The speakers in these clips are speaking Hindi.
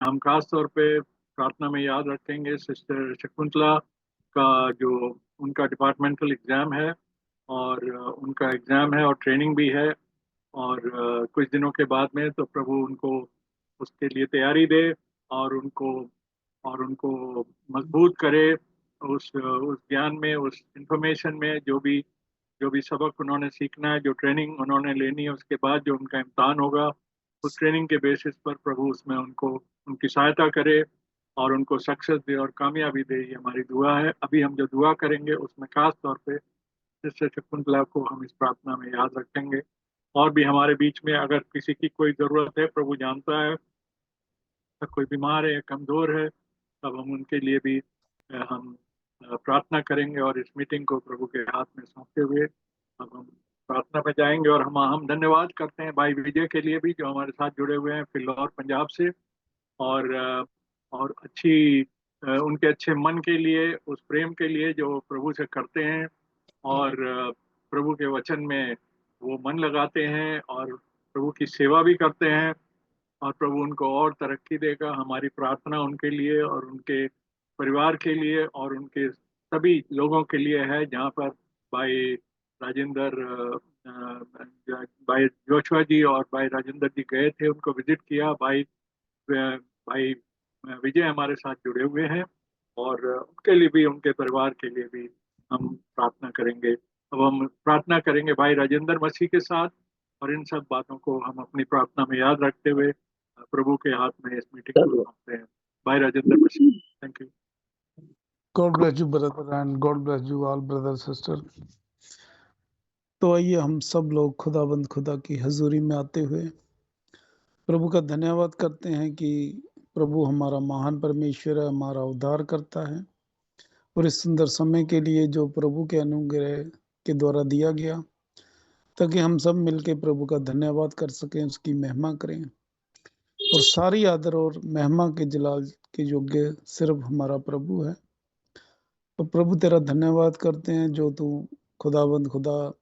हम खास तौर पे प्रार्थना में याद रखेंगे सिस्टर शकुंतला का, जो उनका डिपार्टमेंटल एग्जाम है, और उनका एग्जाम है और ट्रेनिंग भी है। और कुछ दिनों के बाद में तो प्रभु उनको उसके लिए तैयारी दे, और उनको मजबूत करे उस ज्ञान में, उस इंफॉर्मेशन में, जो भी सबक उन्होंने सीखना है, जो ट्रेनिंग उन्होंने लेनी है, उसके बाद जो उनका इम्तहान होगा, उस ट्रेनिंग के बेसिस पर प्रभु उसमें उनको उनकी सहायता करे और उनको सक्सेस दे और कामयाबी दे। ये हमारी दुआ है। अभी हम जो दुआ करेंगे उसमें खास तौर पे सिस्टर शकुंतला को हम इस प्रार्थना में याद रखेंगे। और भी हमारे बीच में अगर किसी की कोई जरूरत है, प्रभु जानता है, अगर कोई बीमार है, कमजोर है, तब हम उनके लिए भी हम प्रार्थना करेंगे। और इस मीटिंग को प्रभु के हाथ में सौंपते हुए अब हम प्रार्थना में जाएंगे। और हम धन्यवाद करते हैं भाई विजय के लिए भी, जो हमारे साथ जुड़े हुए हैं फिल्लौर पंजाब से। और और उनके अच्छे मन के लिए, उस प्रेम के लिए जो प्रभु से करते हैं, और प्रभु के वचन में वो मन लगाते हैं और प्रभु की सेवा भी करते हैं। और प्रभु उनको और तरक्की देगा। हमारी प्रार्थना उनके लिए और उनके परिवार के लिए और उनके सभी लोगों के लिए है। जहाँ पर भाई राजेंद्र भाई जोशुआ जी और भाई राजेंद्र जी गए थे, उनको विजिट किया। भाई विजय हमारे साथ जुड़े हुए हैं, और उनके लिए भी, उनके परिवार के लिए भी हम प्रार्थना करेंगे। अब हम प्रार्थना करेंगे भाई राजेंद्र मसीह के साथ, और इन सब बातों को हम अपनी प्रार्थना में याद रखते हुए प्रभु के हाथ में इस मीटिंग को सौंपते हैं। भाई Rajendra Masih, thank you. God bless you, brother, and God bless you all, brother, sister. तो आइए हम सब लोग खुदाबंद खुदा की हजूरी में आते हुए प्रभु का धन्यवाद करते हैं कि प्रभु हमारा महान परमेश्वर है, हमारा उद्धार करता है। और इस सुंदर समय के लिए जो प्रभु के अनुग्रह के द्वारा दिया गया, ताकि हम सब मिलके प्रभु का धन्यवाद कर सकें, उसकी महिमा करें। और सारी आदर और महिमा के जलाल के योग्य सिर्फ हमारा प्रभु है। तो प्रभु तेरा धन्यवाद करते हैं, जो तू खुदाबंद खुदा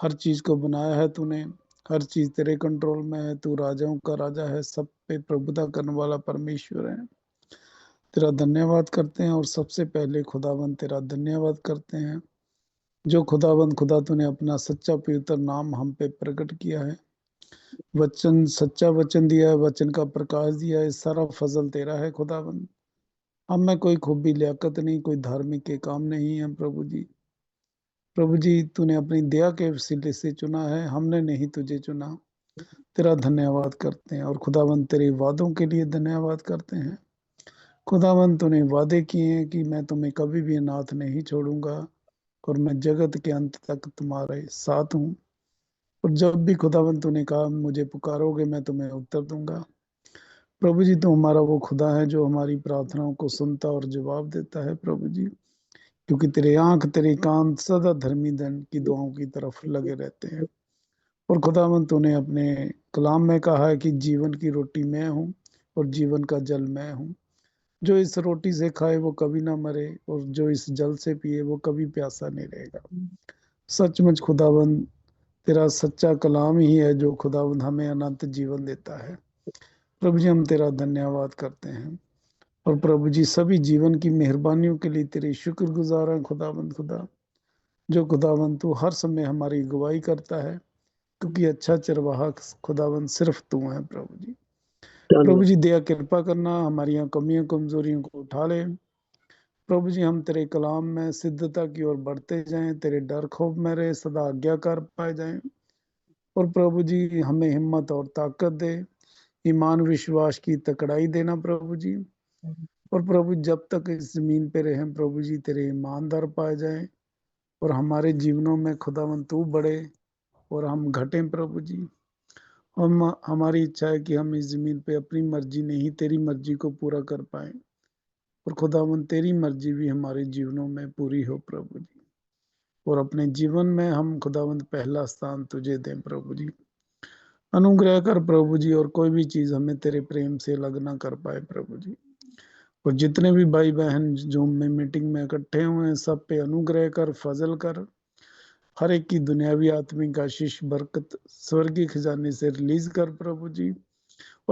हर चीज को बनाया है तूने, हर चीज तेरे कंट्रोल में है, तू राजाओं का राजा है, सब पे प्रभुता करने वाला परमेश्वर है। तेरा धन्यवाद करते हैं। और सबसे पहले खुदाबंद तेरा धन्यवाद करते हैं, जो खुदाबंद खुदा तूने अपना सच्चा पवित्र नाम हम पे प्रकट किया है, वचन सच्चा वचन दिया है, वचन का प्रकाश दिया है। सारा फजल तेरा है खुदाबंद। हम में कोई खूबी लियाकत नहीं, कोई धार्मिक के काम नहीं है प्रभु जी। प्रभु जी तूने अपनी दया के वसीले से चुना है, हमने नहीं तुझे चुना। तेरा धन्यवाद करते हैं। और खुदावंत तेरे वादों के लिए धन्यवाद करते हैं। खुदावंत तूने वादे किए हैं कि मैं तुम्हें कभी भी अनाथ नहीं छोड़ूंगा, और मैं जगत के अंत तक तुम्हारे साथ हूँ। और जब भी खुदावंत तूने कहा मुझे पुकारोगे मैं तुम्हें उत्तर दूंगा। प्रभु जी तो हमारा वो खुदा है जो हमारी प्रार्थनाओं को सुनता और जवाब देता है प्रभु जी, क्योंकि तेरे आंख तेरे कान सदा धर्मी धन की दुआओं की तरफ लगे रहते हैं। और खुदावंत तूने अपने कलाम में कहा है कि जीवन की रोटी मैं हूँ और जीवन का जल मैं हूँ। जो इस रोटी से खाए वो कभी ना मरे, और जो इस जल से पिए वो कभी प्यासा नहीं रहेगा। सचमुच खुदावंत तेरा सच्चा कलाम ही है जो खुदावंत हमें अनंत जीवन देता है। प्रभु जी हम तेरा धन्यवाद करते हैं। और प्रभु जी सभी जीवन की मेहरबानियों के लिए तेरे शुक्रगुजार हैं खुदावंत खुदा, जो खुदावंत तू हर समय हमारी अगुवाई करता है, क्योंकि अच्छा चरवाहा खुदावंत सिर्फ तू है प्रभु जी। प्रभु जी दया कृपा करना, हमारी कमियों कमजोरियों को उठा ले। प्रभु जी हम तेरे कलाम में सिद्धता की ओर बढ़ते जाएं, तेरे डर खौफ में रहे, सदा आज्ञाकार पाए जाएं। और प्रभु जी हमें हिम्मत और ताकत दे, ईमान विश्वास की तकड़ाई देना प्रभु जी। और प्रभु जब तक इस जमीन पे रहें प्रभु जी तेरे ईमानदार पाए जाएं, और हमारे जीवनों में खुदावंत तू बढ़े और हम घटें प्रभु जी। हमारी इच्छा है कि हम इस जमीन पे अपनी मर्जी नहीं तेरी मर्जी को पूरा कर पाए, और खुदावंत तेरी मर्जी भी हमारे जीवनों में पूरी हो प्रभु जी। और अपने जीवन में हम खुदावंत पहला स्थान तुझे दें प्रभु जी। अनुग्रह कर प्रभु जी, और कोई भी चीज हमें तेरे प्रेम से अलग ना कर पाए प्रभु जी। और जितने भी भाई बहन जो में मीटिंग में इकट्ठे हुए हैं, सब पे अनुग्रह कर, फजल कर। हर एक की दुनियावी आत्मिक आशीष बरकत स्वर्गीय खजाने से रिलीज कर प्रभु जी।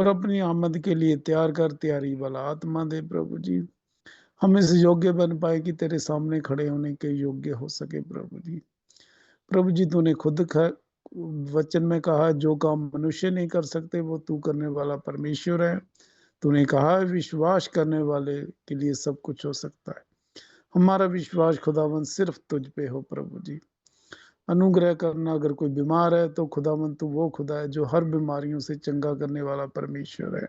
और अपनी आमद के लिए तैयार कर, तैयारी वाला आत्मा दे प्रभु जी। हम इस योग्य बन पाए कि तेरे सामने खड़े होने के योग्य हो सके प्रभु जी। प्रभु जी तूने खुद वचन में कहा, जो काम मनुष्य नहीं कर सकते वो तू करने वाला परमेश्वर है। तूने कहा विश्वास करने वाले के लिए सब कुछ हो सकता है। हमारा विश्वास खुदावन सिर्फ तुझ पे हो प्रभु जी। अनुग्रह करना, अगर कोई बीमार है तो खुदावन तू वो खुदा है जो हर बीमारियों से चंगा करने वाला परमेश्वर है।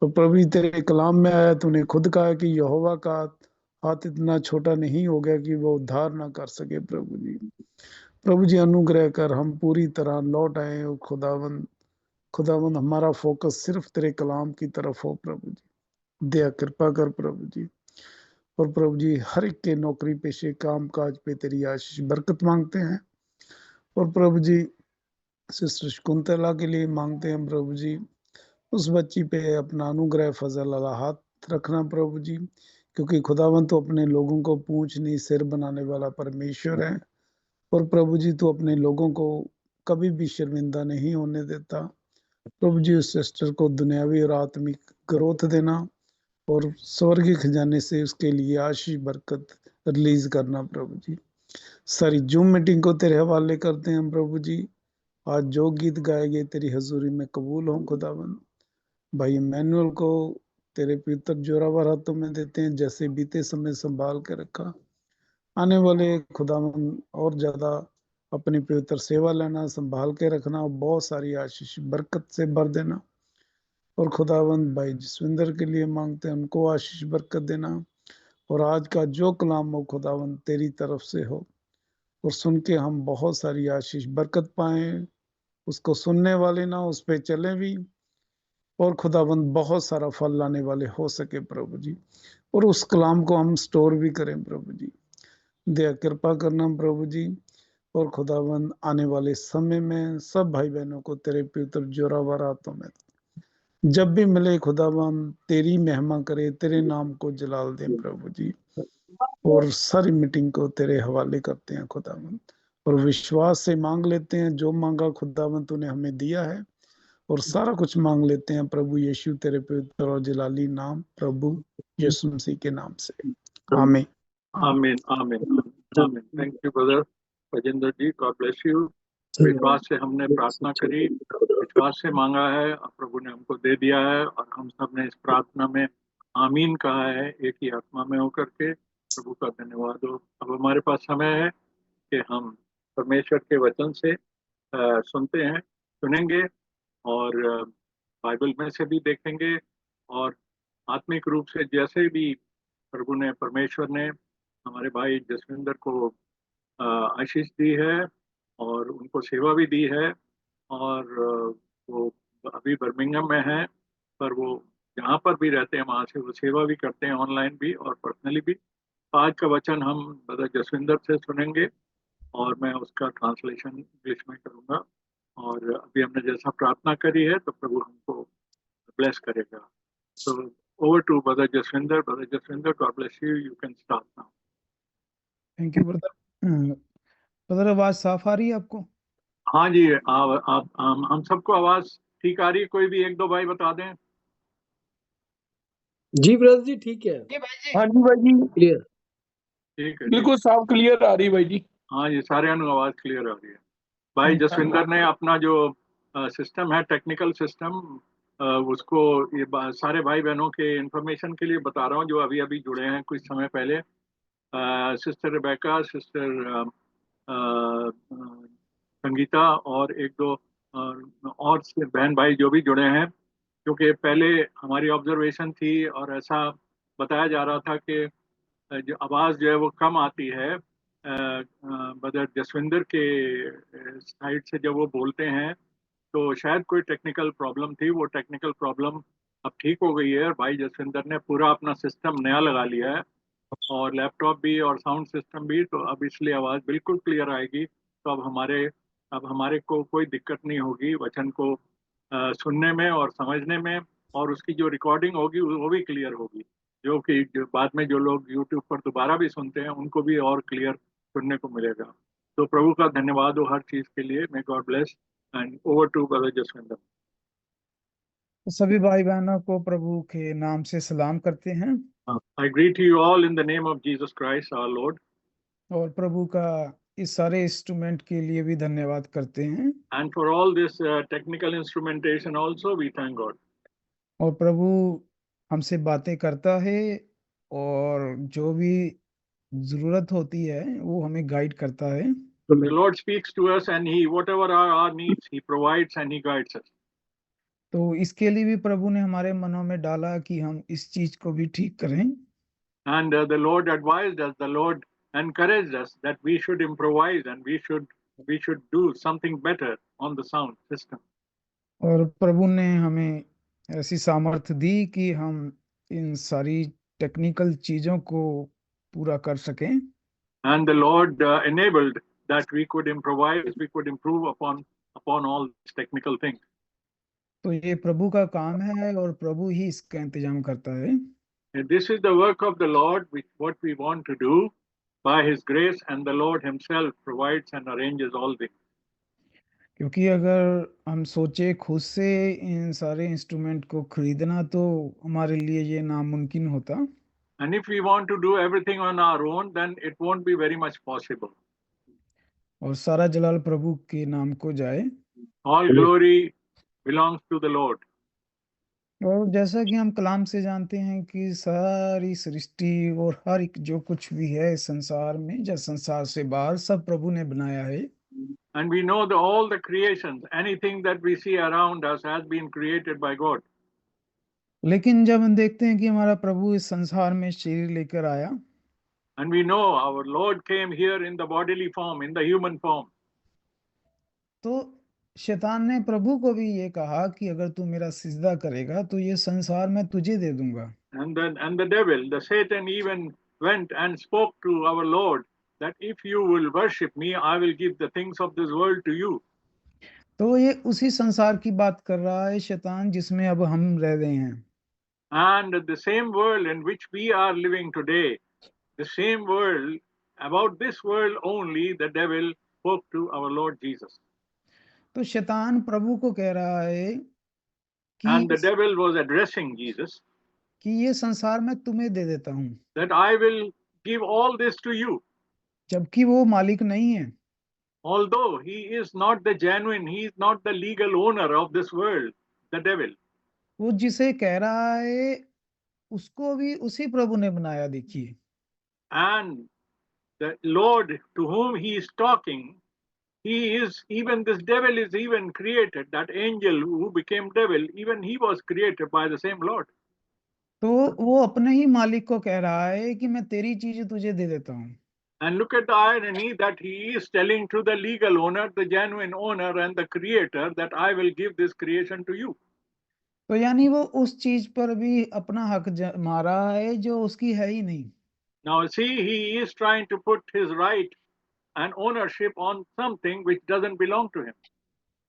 तो प्रभु तेरे कलाम में आया, तूने खुद कहा कि यहोवा का हाथ इतना छोटा नहीं हो गया कि वो उद्धार ना कर सके प्रभु जी। प्रभु जी अनुग्रह कर, हम पूरी तरह लौट आए हो खुदावन। खुदावन हमारा फोकस सिर्फ तेरे कलाम की तरफ हो प्रभु जी। दया कृपा कर प्रभु जी। और प्रभु जी हर एक के नौकरी पेशे काम काज पे तेरी आशीष बरकत मांगते हैं। और प्रभु जी सिस्टर शकुंतला के लिए मांगते हैं प्रभु जी, उस बच्ची पे अपना अनुग्रह फजल वाला हाथ रखना प्रभु जी, क्योंकि खुदावन तो अपने लोगों को पूंछ नहीं सिर बनाने वाला परमेश्वर है। और प्रभु जी तू अपने लोगों को कभी भी शर्मिंदा नहीं होने देता। प्रभु जी उस सिस्टर को दुनियावी और आत्मिक ग्रोथ देना और स्वर्गीय खजाने से उसके लिए आशीष बरकत रिलीज करना प्रभु जी। सारी जूम मीटिंग को तेरे हवाले करते हैं प्रभु जी। आज जो गीत गाए गए तेरी हजूरी में कबूल हों खुदावन। भाई इमैनुअल को तेरे पवित्र जोरावर हाथों में देते हैं, जैसे बीते समय संभाल के रखा। आने वाले खुदावन और ज्यादा अपनी पवित्र सेवा लेना, संभाल के रखना और बहुत सारी आशीष बरकत से भर देना। और खुदावंद भाई जसविंदर के लिए मांगते हैं, उनको आशीष बरकत देना। और आज का जो कलाम हो खुदावंद तेरी तरफ से हो, और सुन के हम बहुत सारी आशीष बरकत पाए, उसको सुनने वाले ना उस पे चले भी, और खुदावंद बहुत सारा फल लाने वाले हो सके प्रभु जी। और उस कलाम को हम स्टोर भी करें प्रभु जी। दया कृपा करना प्रभु जी। और खुदावंद आने वाले समय में सब भाई बहनों को तेरे पवित्र जोरावर हाथों में जब भी मिले खुदावंद तेरी महिमा करे, तेरे नाम को जलाल दें प्रभु जी। और सारी मीटिंग को तेरे हवाले करते हैं खुदावंद, और विश्वास से मांग लेते हैं, जो मांगा खुदावंद तूने हमें दिया है, और सारा कुछ मांग लेते हैं प्रभु यीशु तेरे पवित्र और जलाली नाम प्रभु यीशु मसीह के नाम से, आमीन। आमीन आमीन आमीन। Thank you brother Rajendra ji, God bless you. विश्वास से हमने प्रार्थना करी, विश्वास से मांगा है और प्रभु ने हमको दे दिया है, और हम सब ने इस प्रार्थना में आमीन कहा है एक ही आत्मा में होकर के। प्रभु का धन्यवाद हो। अब हमारे पास समय है कि हम परमेश्वर के वचन से सुनते हैं, सुनेंगे, और बाइबल में से भी देखेंगे, और आत्मिक रूप से जैसे भी प्रभु ने, परमेश्वर ने हमारे भाई जसविंदर को आशीष दी है और उनको सेवा भी दी है, और वो अभी बर्मिंघम में है, पर वो जहाँ पर भी रहते हैं वहाँ से वो सेवा भी करते हैं, ऑनलाइन भी और पर्सनली भी। आज का वचन हम ब्रदर जसविंदर से सुनेंगे, और मैं उसका ट्रांसलेशन इंग्लिश में करूँगा। और अभी हमने जैसा प्रार्थना करी है तो प्रभु हमको ब्लेस करेगा। So over to Brother Jaswinder. Brother Jaswinder, God bless you. You can start now. Thank you brother. Brother आवाज साफ आ रही है आपको? हाँ जी, आप हम सबको आवाज ठीक आ रही है? कोई भी एक दो भाई बता दें। जी ब्रदर जी ठीक है। हाँ जी भाई जी, क्लियर। ठीक है, बिल्कुल साफ क्लियर आ रही है भाई जी। हाँ जी, सारे आवाज क्लियर आ रही है। भाई जसविंदर ने अपना जो सिस्टम है, टेक्निकल सिस्टम, उसको ये सारे भाई बहनों के इंफॉर्मेशन के लिए बता रहा हूँ जो अभी अभी जुड़े हैं कुछ समय पहले। सिस्टर रिबेका, सिस्टर संगीता और एक दो और बहन भाई जो भी जुड़े हैं, क्योंकि पहले हमारी ऑब्जर्वेशन थी और ऐसा बताया जा रहा था कि जो आवाज़ जो है वो कम आती है ब्रदर जसविंदर के साइड से जब वो बोलते हैं, तो शायद कोई टेक्निकल प्रॉब्लम थी। वो टेक्निकल प्रॉब्लम अब ठीक हो गई है, और भाई जसविंदर ने पूरा अपना सिस्टम नया लगा लिया है, और लैपटॉप भी और साउंड सिस्टम भी, तो अब इसलिए आवाज़ बिल्कुल क्लियर आएगी। तो अब हमारे को कोई दिक्कत नहीं होगी वचन को सुनने में और समझने में, और उसकी जो रिकॉर्डिंग होगी वो भी क्लियर होगी, जो बाद में जो लोग यूट्यूब पर दोबारा भी सुनते हैं उनको भी और क्लियर सुनने को मिलेगा। तो प्रभु का धन्यवाद हो हर चीज़ के लिए। May God bless, and over to brother Jaswinder. सभी भाई बहनों को प्रभु के नाम से सलाम करते हैं I greet you all in the name of Jesus Christ, our Lord. और प्रभु का इस सारे इंस्ट्रूमेंट के लिए भी धन्यवाद करते हैं And for all this technical instrumentation also, we thank God. और प्रभु हमसे बातें करता है और जो भी जरूरत होती है वो हमें गाइड करता है The Lord speaks to us, and whatever are our needs, He provides and He guides us. तो इसके लिए भी प्रभु ने हमारे मनों में डाला कि हम इस चीज को भी ठीक करें And the Lord advised us, the Lord encouraged us that we should improvise and we should do something better on the sound system. और प्रभु ने हमें ऐसी सामर्थ्य दी कि हम इन सारी टेक्निकल चीजों को पूरा कर सकें And the Lord enabled that we could improvise, we could improve upon all these technical things. तो ये प्रभु का काम है और प्रभु ही इसका इंतजाम करता है And this is the work of the Lord, which what we want to do by His grace, and the Lord Himself provides and arranges all things. क्योंकि अगर हम सोचे खुद से इन सारे इंस्ट्रूमेंट को खरीदना तो हमारे लिए ये नामुमकिन होता And if we want to do everything on our own, then it won't be very much possible. और सारा जलाल प्रभु के नाम को जाए All glory belongs to the Lord. और जैसा कि हम कलाम से जानते हैं कि सारी सृष्टि और हर एक जो कुछ भी है इस संसार में या संसार से बाहर सब प्रभु ने बनाया है And we know that all the creations, anything that we see around us has been created by God. लेकिन जब हम देखते हैं कि हमारा प्रभु इस संसार में शरीर लेकर आया And we know our Lord came here in the bodily form, in the human form. तो शैतान ने प्रभु को भी ये कहा कि अगर तू मेरा सिजदा करेगा तो ये संसार मैं तुझे दे दूंगा And the devil, the Satan, even went and spoke to our Lord that if you will worship me, I will give the things of this world to you. तो ये उसी संसार की बात कर रहा है शैतान जिसमें अब हम रह रहे हैं And the same world in which we are living today, the same world, about this world only, the devil spoke to our Lord Jesus. तो शैतान प्रभु को कह रहा है And the कि devil was addressing Jesus कि ये संसार मैं तुम्हें दे देता हूँ that I will give all this to you. जबकि वो मालिक नहीं है Although he is not the genuine, he is not the legal owner of this world, the devil. वो जिसे कह रहा है उसको भी उसी प्रभु ने बनाया देखिए And the Lord to whom he is talking, he is, even this devil is even created, that angel who became devil, even he was created by the same Lord. तो वो अपने ही मालिक को कह रहा है कि मैं तेरी चीज तुझे दे देता हूँ And look at the irony that he is telling to the legal owner, the genuine owner and the creator that I will give this creation to you. तो यानी वो उस चीज पर भी अपना हक जमा रहा है जो उसकी है ही नहीं Now see, he is trying to put his right and ownership on something which doesn't belong to him.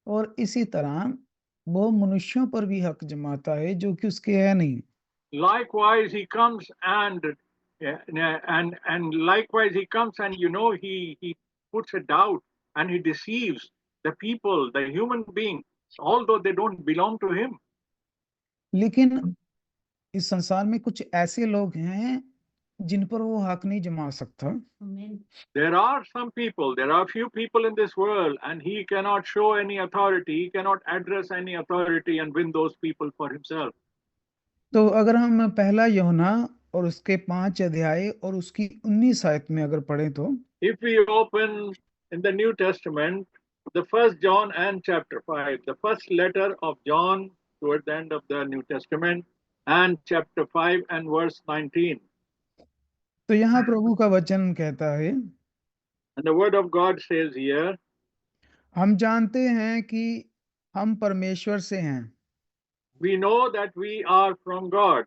और इसी तरह वो मनुष्यों पर भी हक जमाता है जो कि उसके है नहीं Likewise he comes and likewise he comes and he puts a doubt and he deceives the people, the human beings, although they don't belong to him. लेकिन इस संसार में कुछ ऐसे लोग हैं जिन पर वो हक नहीं जमा सकता There are some people, there are few people in this world, and he cannot show any authority, he cannot address any authority and win those people for himself. तो अगर हम पहला यूहन्ना और उसके 5 अध्याय और उसकी 19 आयत में अगर पढ़ें तो If we open in the New Testament, the first John and chapter 5, the first letter of John toward the end of the New Testament, and chapter 5 and verse 19. तो यहाँ प्रभु का वचन कहता है And the word of God says here, हम जानते हैं कि हम परमेश्वर से हैं we know that we are from God,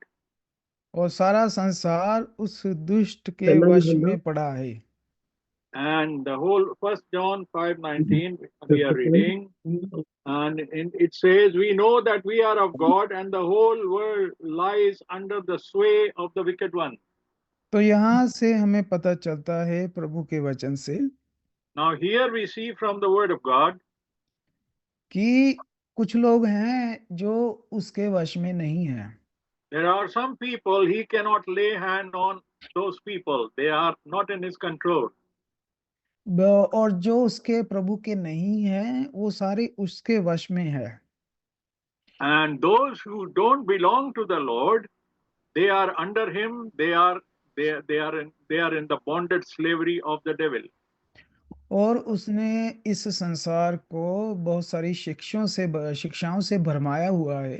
और सारा संसार उस दुष्ट के वश में पड़ा है and the whole first John 5:19 we are reading, and it says, we know that we are of God and the whole world lies under the sway of the wicked one. तो यहाँ से हमें पता चलता है प्रभु के वचन से Now here we see from the word of God कि कुछ लोग हैं जो उसके वश में नहीं है। There are some people he cannot lay hand on those people. They are not in his control. और जो उसके प्रभु के नहीं है वो सारे उसके वश में है। And those who don't belong to the Lord, they are under him. They are in the bonded slavery of the devil. और उसने इस संसार को बहुत सारी शिक्षाओं से भरमाया हुआ है।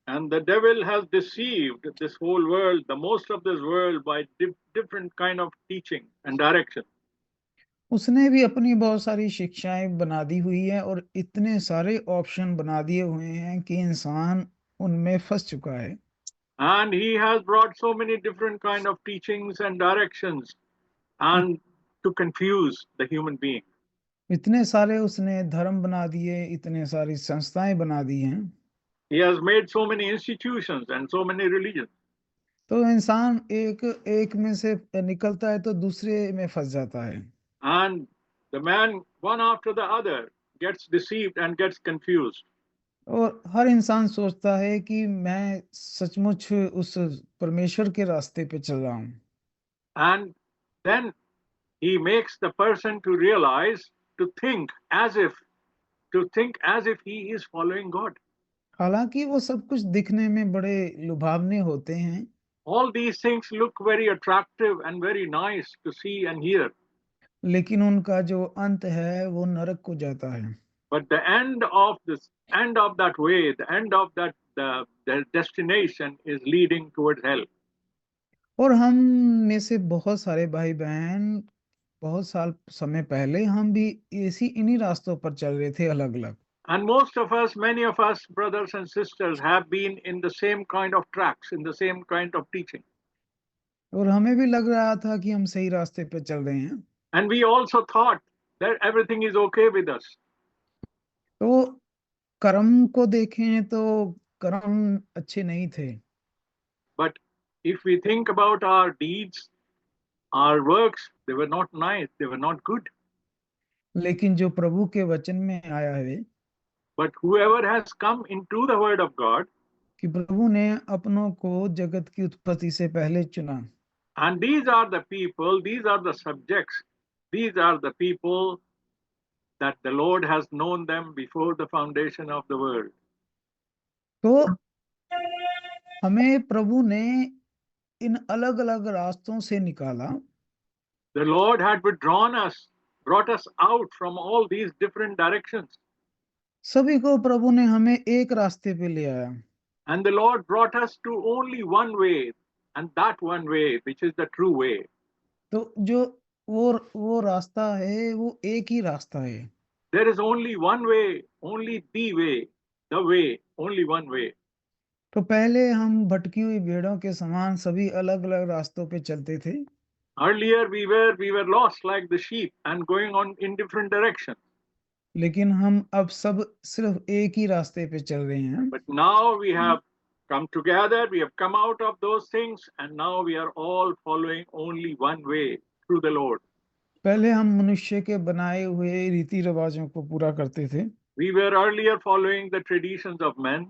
And the devil has deceived this whole world, the most of this world, by different kind of teaching and direction. उसने भी अपनी बहुत सारी शिक्षाएं बना दी हुई है और इतने सारे ऑप्शन बना दिए हुए हैं कि इंसान उनमें फंस चुका है। And he has brought so many different kind of teachings and directions and to confuse the human being. इतने सारे उसने धर्म बना दिए, इतने सारी संस्थाएं बना दी हैं। He has made so many institutions and so many religions. तो इंसान एक में से निकलता है तो दूसरे में फंस जाता है। And the man, one after the other, gets deceived and gets confused. और हर इंसान सोचता है कि मैं सचमुच उस परमेश्वर के रास्ते पे चल रहा हूँ। And then he makes the person to realize, to think as if he is following God. हालांकि वो सब कुछ दिखने में बड़े लुभावने होते हैं। All these things look very attractive and very nice to see and hear. लेकिन उनका जो अंत है वो नरक को जाता है। But the end of that way, the end of that the destination is leading towards hell. और हम में से बहुत सारे भाई बहन बहुत साल समय पहले हम भी इन्हीं रास्तों पर चल रहे थे अलग अलग। And most of us, many of us, brothers and sisters, have been in the same kind of tracks, in the same kind of teaching. और हमें भी लग रहा था कि हम सही रास्ते पे चल रहे हैं। And we also thought that everything is okay with us. तो कर्म को देखें तो कर्म अच्छे नहीं थे। But if we think about our deeds, our works, they were not nice, they were not good. लेकिन जो प्रभु के वचन में आया है But whoever has come into the word of God, कि प्रभु ने अपनों को जगत की उत्पत्ति से पहले चुना। and these are the people, these are the subjects, these are the people that the Lord has known them before the foundation of the world. तो हमें प्रभु ने इन अलग अलग रास्तों से निकाला। The Lord had withdrawn us, brought us out from all these different directions. सभी को प्रभु ने हमें एक रास्ते पे ले आया। And the Lord brought us to only one way, and that one way, which is the true way. तो जो वो रास्ता है वो एक ही रास्ता है। There is only one way, only the way, only one way. तो पहले हम भटकी हुई भेड़ों के समान सभी अलग अलग रास्तों पे चलते थे। Earlier we were lost like the sheep and going on in different directions. लेकिन हम अब सब सिर्फ एक ही रास्ते पे चल रहे हैं। But now we have come together, we have come out of those things, and now we are all following only one way through the Lord. पहले हम मनुष्य के बनाए हुए रीति रिवाजों को पूरा करते थे। We were earlier following the traditions of men.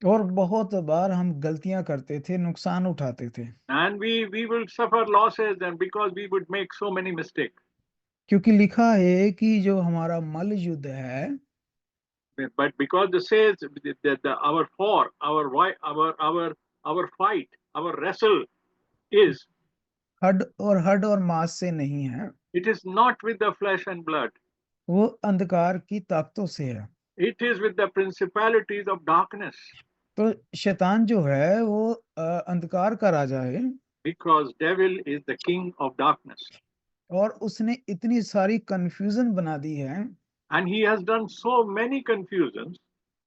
और बहुत बार हम गलतियां करते थे, नुकसान उठाते थे। And we will suffer losses, and because we would make so many mistakes. क्योंकि लिखा है कि जो हमारा मल युद्ध है, But because it says that our fight, our wrestle is, हड और मांस से नहीं है, it is not with the flesh and blood. वो अंधकार की ताकतों से है। It is with the principalities of darkness. तो शैतान जो है वो अंधकार का राजा है। Because devil is the king of darkness. और उसने इतनी सारी कंफ्यूजन बना दी है। And he has done so many confusions.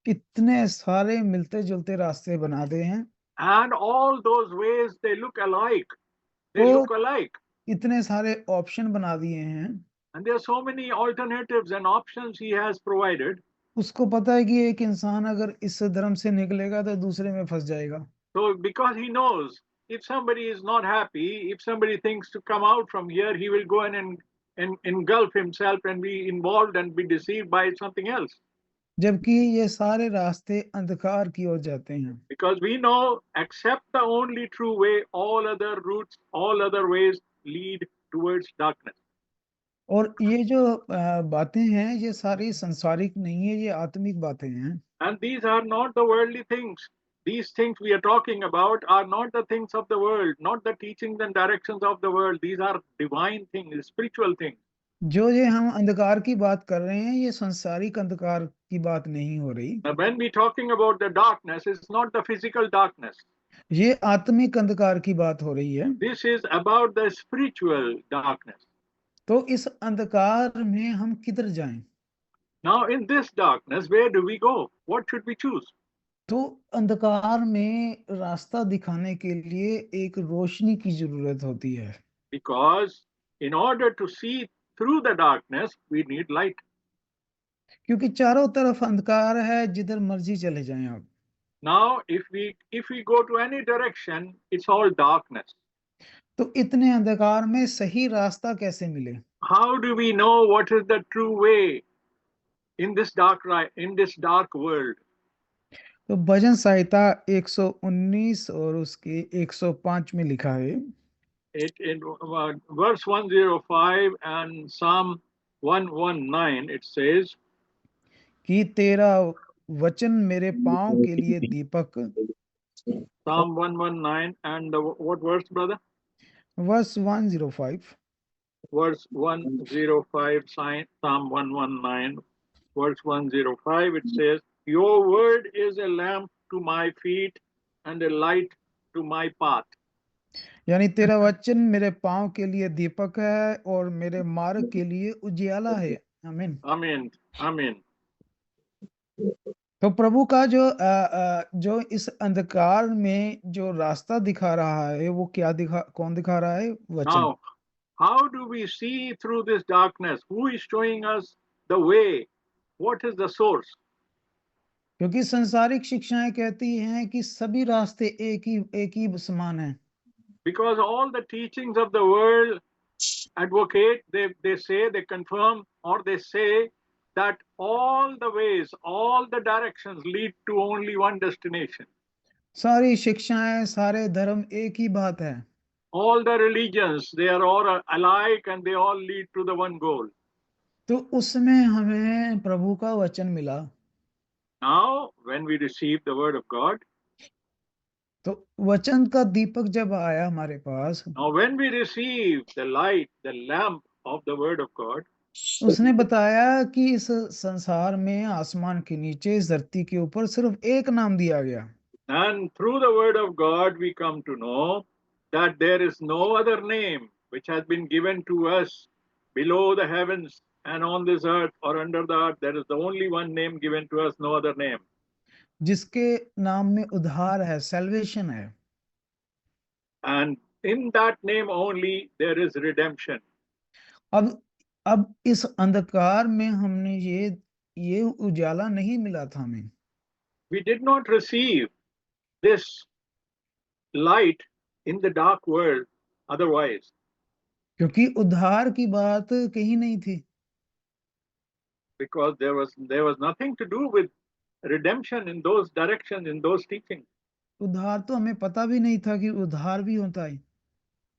कितने सारे मिलते जुलते रास्ते बना दे हैं। And all those ways they look alike. They look alike. इतने सारे ऑप्शन बना दिए हैं। And there are so many alternatives and options he has provided. उसको पता है कि एक इंसान अगर इस धर्म से निकलेगा तो दूसरे में फंस जाएगा। So because he knows if somebody is not happy, if somebody thinks to come out from here, he will go and engulf himself and be involved and be deceived by something else. जबकि ये सारे रास्ते अंधकार की ओर जाते हैं। Because we know, except the only true way, all other routes, all other ways lead towards darkness. और ये जो बातें हैं ये सारी संसारिक नहीं है, ये आत्मिक बातें हैं। And these are not the worldly things. These things we are talking about are not the things of the world, not the teachings and directions of the world. These are divine things, spiritual things. जो ये हम अंधकार की बात कर रहे हैं ये संसारिक अंधकार की बात नहीं हो रही, Now, when we talking about the darkness, it's not the physical darkness. ये आत्मिक अंधकार की बात हो रही है। This is about the spiritual darkness. तो इस अंधकार में हम किधर जाएं? Now, in this darkness, where do we go? What should we choose? तो अंधकार में रास्ता दिखाने के लिए एक रोशनी की जरूरत होती है, Because in order to see through the darkness, we need light. क्योंकि चारों तरफ अंधकार है, जिधर मर्जी चले जाएं आप। Now, if we go to any direction, it's all darkness. तो इतने अंधकार में सही रास्ता कैसे मिले? How do we know what is the true way in this dark world? तो भजन संहिता 119 और उसके 105 में लिखा है, In verse 105 and Psalm 119, it says, कि तेरा वचन मेरे पांव के लिए दीपक। Psalm 119 and what verse, brother? Verse 105, Verse 105, Psalm 119, verse 105, it says, Your word is a lamp to my feet and a light to my path. यानी तेरा वचन मेरे पांव के लिए दीपक है और मेरे मार्ग के लिए उजियाला है। आमीन। Amen. Amen. तो प्रभु का जो इस अंधकार में जो रास्ता दिखा रहा है वो कौन दिखा रहा है? वचन। Now, how do we see through this darkness? Who is showing us the way? What is the source? क्योंकि संसारिक शिक्षाएं कहती हैं कि सभी रास्ते एक ही समान हैं। Because all the teachings of the world advocate, they say, they confirm, or they say that all the ways, all the directions lead to only one destination. सारी शिक्षाएं, सारे धर्म एक ही बात है। All the religions, they are all alike and they all lead to the one goal. तो उसमें हमें प्रभु का वचन मिला। Now, when we receive the word of God, तो वचन का दीपक जब आया हमारे पास, now when we receive the light, the lamp of the word of God, उसने बताया कि इस संसार में आसमान के नीचे, इस धरती के ऊपर सिर्फ एक नाम दिया गया। and through the word of God we come to know that there is no other name which has been given to us below the heavens and on this earth or under the earth. There is the only one name given to us, no other name. जिसके नाम में उद्धार है, सैल्वेशन है। And in that name only there is redemption. अब इस अंधकार में हमने ये उजाला नहीं मिला था हमें। We did not receive this light in the dark world otherwise. क्योंकि उद्धार की बात कहीं नहीं थी। Because there was nothing to do with redemption in those directions, in those teachings. उद्धार तो हमें पता भी नहीं था कि उद्धार भी होता है।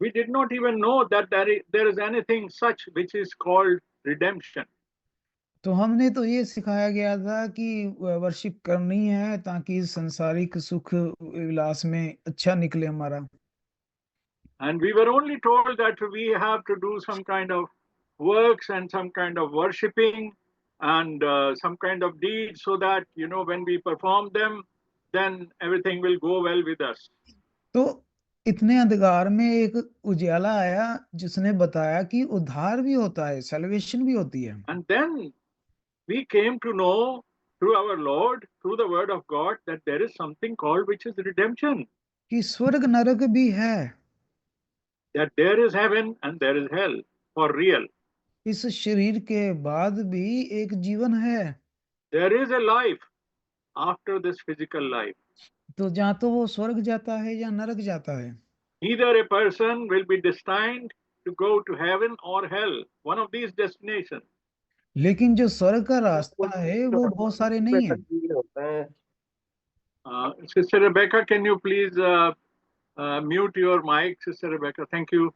We did not even know that there is anything such which is called redemption. तो हमने तो ये सिखाया गया था कि वर्शिप करनी है ताकि संसारिक सुख विलास में अच्छा निकले हमारा। And we were only told that we have to do some kind of works and some kind of worshipping and some kind of deeds so that, when we perform them, then everything will go well with us. तो इतने अंधकार में एक उजाला आया जिसने बताया कि उद्धार भी होता है, सैल्वेशन भी होती है। And then we came to know through our Lord, through the word of God, that there is something called which is redemption. कि स्वर्ग नरक भी है। That there is heaven and there is hell for real. इस शरीर के बाद भी एक जीवन है। There is a life after this physical life. तो जहाँ तो वो स्वर्ग जाता है या नरक जाता है। Either a person will be destined to go to heaven or hell, one of these destinations. लेकिन जो स्वर्ग का रास्ता है वो बहुत सारे नहीं है। Sister Rebecca, can you please mute your mic, Sister Rebecca? Thank you.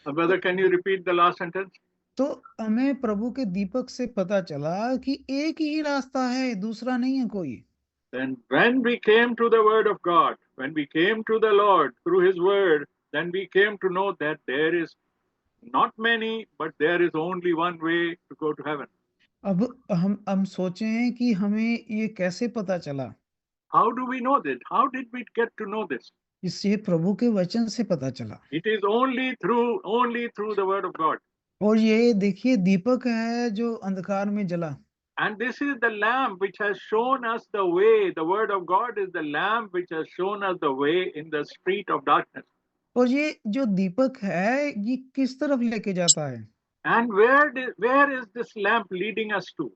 Brother, can you repeat the last sentence? तो हमें प्रभु के दीपक से पता चला कि एक ही रास्ता है, दूसरा नहीं है कोई। Then when we came to the word of God, when we came to the Lord through his word, then we came to know that there is not many, but there is only one way to go to heaven. अब हम सोचें कि हमें ये कैसे पता चला। How do we know this? How did we get to know this? इससे प्रभु के वचन से पता चला। It is only through the word of God. और ये देखिए दीपक है जो अंधकार में जला। And this is the lamp which has shown us the way. The word of God is the lamp which has shown us the way in the street of darkness. और ये जो दीपक है ये किस तरफ लेके जाता है? And where is this lamp leading us to?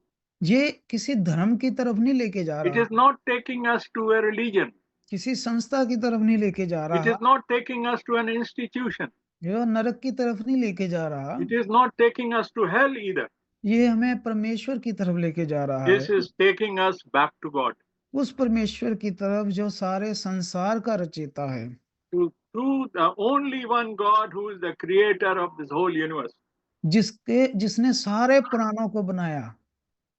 ये किसी धर्म की तरफ नहीं लेके जा It रहा, is not taking us to a religion. किसी संस्था की तरफ नहीं लेके जा It रहा, is not taking us to an institution. ये नरक की तरफ नहीं लेके जा रहा, It is not taking us to hell either. ये हमें परमेश्वर की तरफ लेके जा रहा है, This is taking us back to God. उस परमेश्वर की तरफ जो सारे संसार का रचयिता है, To the only one God who is the creator of this whole universe. जिसने सारे पुराणों को बनाया,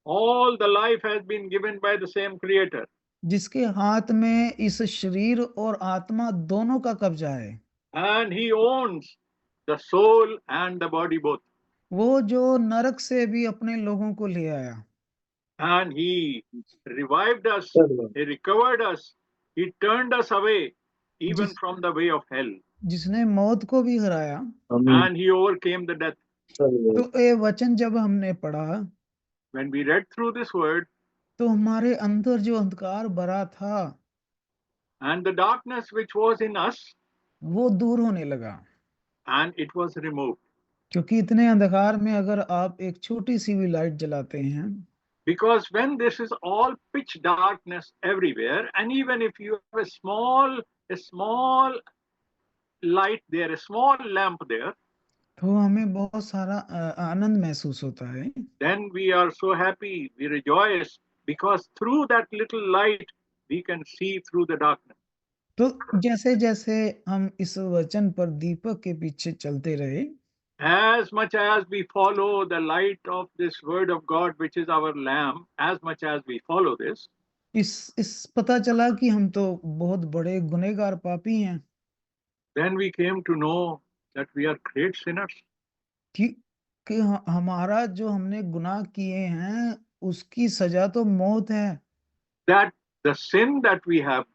All the life has been given by the same creator. जिसके हाथ में इस शरीर और आत्मा दोनों का कब्जा है, And he owns the soul and the body both. वो जो नरक से भी अपने लोगों को ले आया, And he revived us, he recovered us, he turned us away even from the way of hell. जिसने मौत को भी हराया, And he overcame the death. तो ये वचन जब हमने पढ़ा, When we read through this word, तो हमारे अंदर जो अंधकार भरा था and the darkness which was in us, वो दूर होने लगा। and it was removed. क्योंकि इतने अंधकार में अगर आप एक छोटी सी भी लाइट जलाते हैं, Because when this is all pitch darkness everywhere, and even if you have a small light there, a small lamp there, तो हमें बहुत सारा आनंद महसूस होता है। then we are so happy, we rejoice, because through that little light we can see through the darkness. तो जैसे जैसे हम इस वचन पर दीपक के पीछे चलते रहे, As much as we follow the light of this word of God, which is our lamp, as much as we follow this, इस पता चला कि हम तो बहुत बड़े गुनहगार पापी हैं, then we came to know that we are great sinners. कि हमारा जो हमने गुनाह किए हैं उसकी सजा तो मौत है। That the sin that we have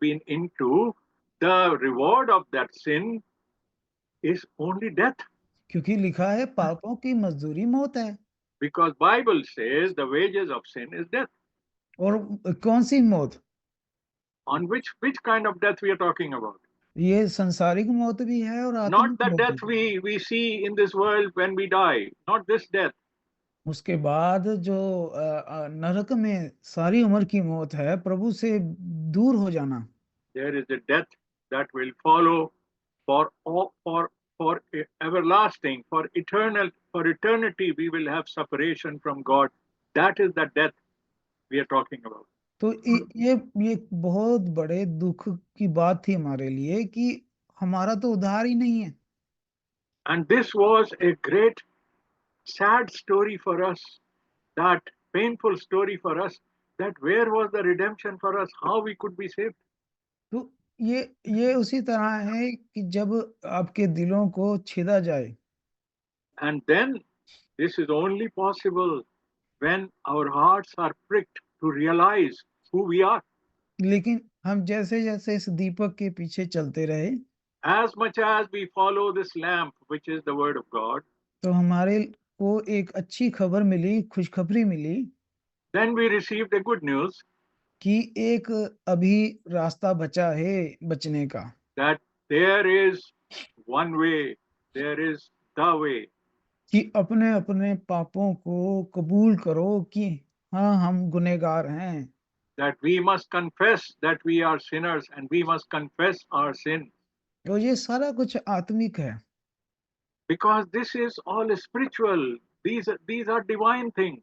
been into, the reward of that sin is only death. क्योंकि लिखा है पापों की मजदूरी मौत है। Because Bible says the wages of sin is death. और कौन सी मौत? On which kind of death we are talking about? ये संसारिक मौत भी है और Not आत्मिक the मौत death भी। we see in this world when we die. Not this death. उसके बाद जो नरक में सारी उम्र की मौत है, प्रभु से दूर हो जाना। There is a death that will follow for everlasting, for eternity we will have separation from God. That is the death we are talking about. तो ये बहुत बड़े दुख की बात थी हमारे लिए कि हमारा तो उद्धार ही नहीं है। And this was a great sad story for us, that painful story for us, that where was the redemption for us, how we could be saved. तो ये उसी तरह है कि जब आपके दिलों को छेदा जाए, And then this is only possible when our hearts are pricked to realize who we are. लेकिन हम जैसे जैसे इस दीपक के पीछे चलते रहे, As much as we follow this lamp, which is the word of God, तो हमारे को एक अच्छी खबर मिली, खुशखबरी मिली then we received a good news कि एक अभी रास्ता बचा है बचने का। that there is one way, there is the way. कि अपने अपने पापों को कबूल करो कि हाँ हम गुनहगार हैं। That we must confess that we are sinners and we must confess our sin. और ये सारा कुछ आत्मिक है। Because this is all spiritual. These are divine things.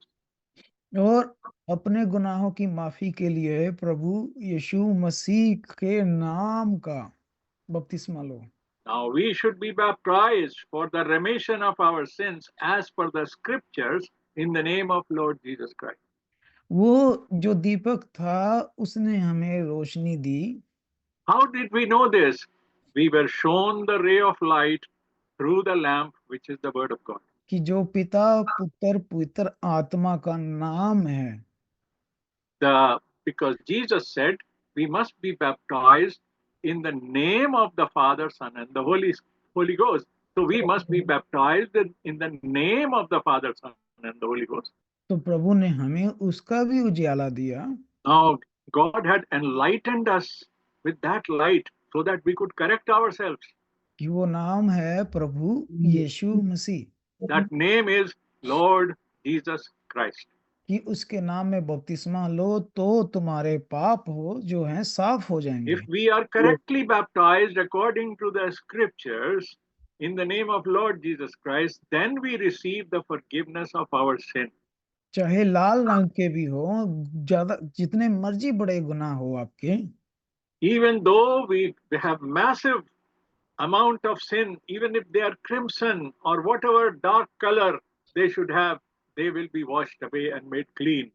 और अपने गुनाहों की माफी के लिए प्रभु यीशु मसीह के नाम का बपतिस्मा लो। Now we should be baptized for the remission of our sins as per the scriptures in the name of Lord Jesus Christ. वो जो दीपक था उसने हमें रोशनी दी। How did we know this? We were shown the ray of light through the lamp, which is the word of God. कि जो पिता पुत्र पवित्र आत्मा का नाम है। Because Jesus said we must be baptized in the name of the Father, Son, and the Holy Ghost. So we must be baptized in the name of the Father, Son, and the Holy Ghost. तो प्रभु ने हमें उसका भी उजियाला दिया। Now God had enlightened us with that light so that we could correct ourselves. कि वो नाम है प्रभु यीशु मसीह। That name is Lord Jesus Christ. कि उसके नाम में बपतिस्मा लो तो तुम्हारे पाप हो जो हैं साफ हो जाएंगे। If we are correctly baptized according to the scriptures in the name of Lord Jesus Christ, then we receive the forgiveness of our sin. चाहे लाल रंग के भी हो, ज्यादा जितने मर्जी बड़े गुनाह हो आपके, Even though we have massive amount of sin, even if they are crimson or whatever dark color they should have, they will be washed away and made clean.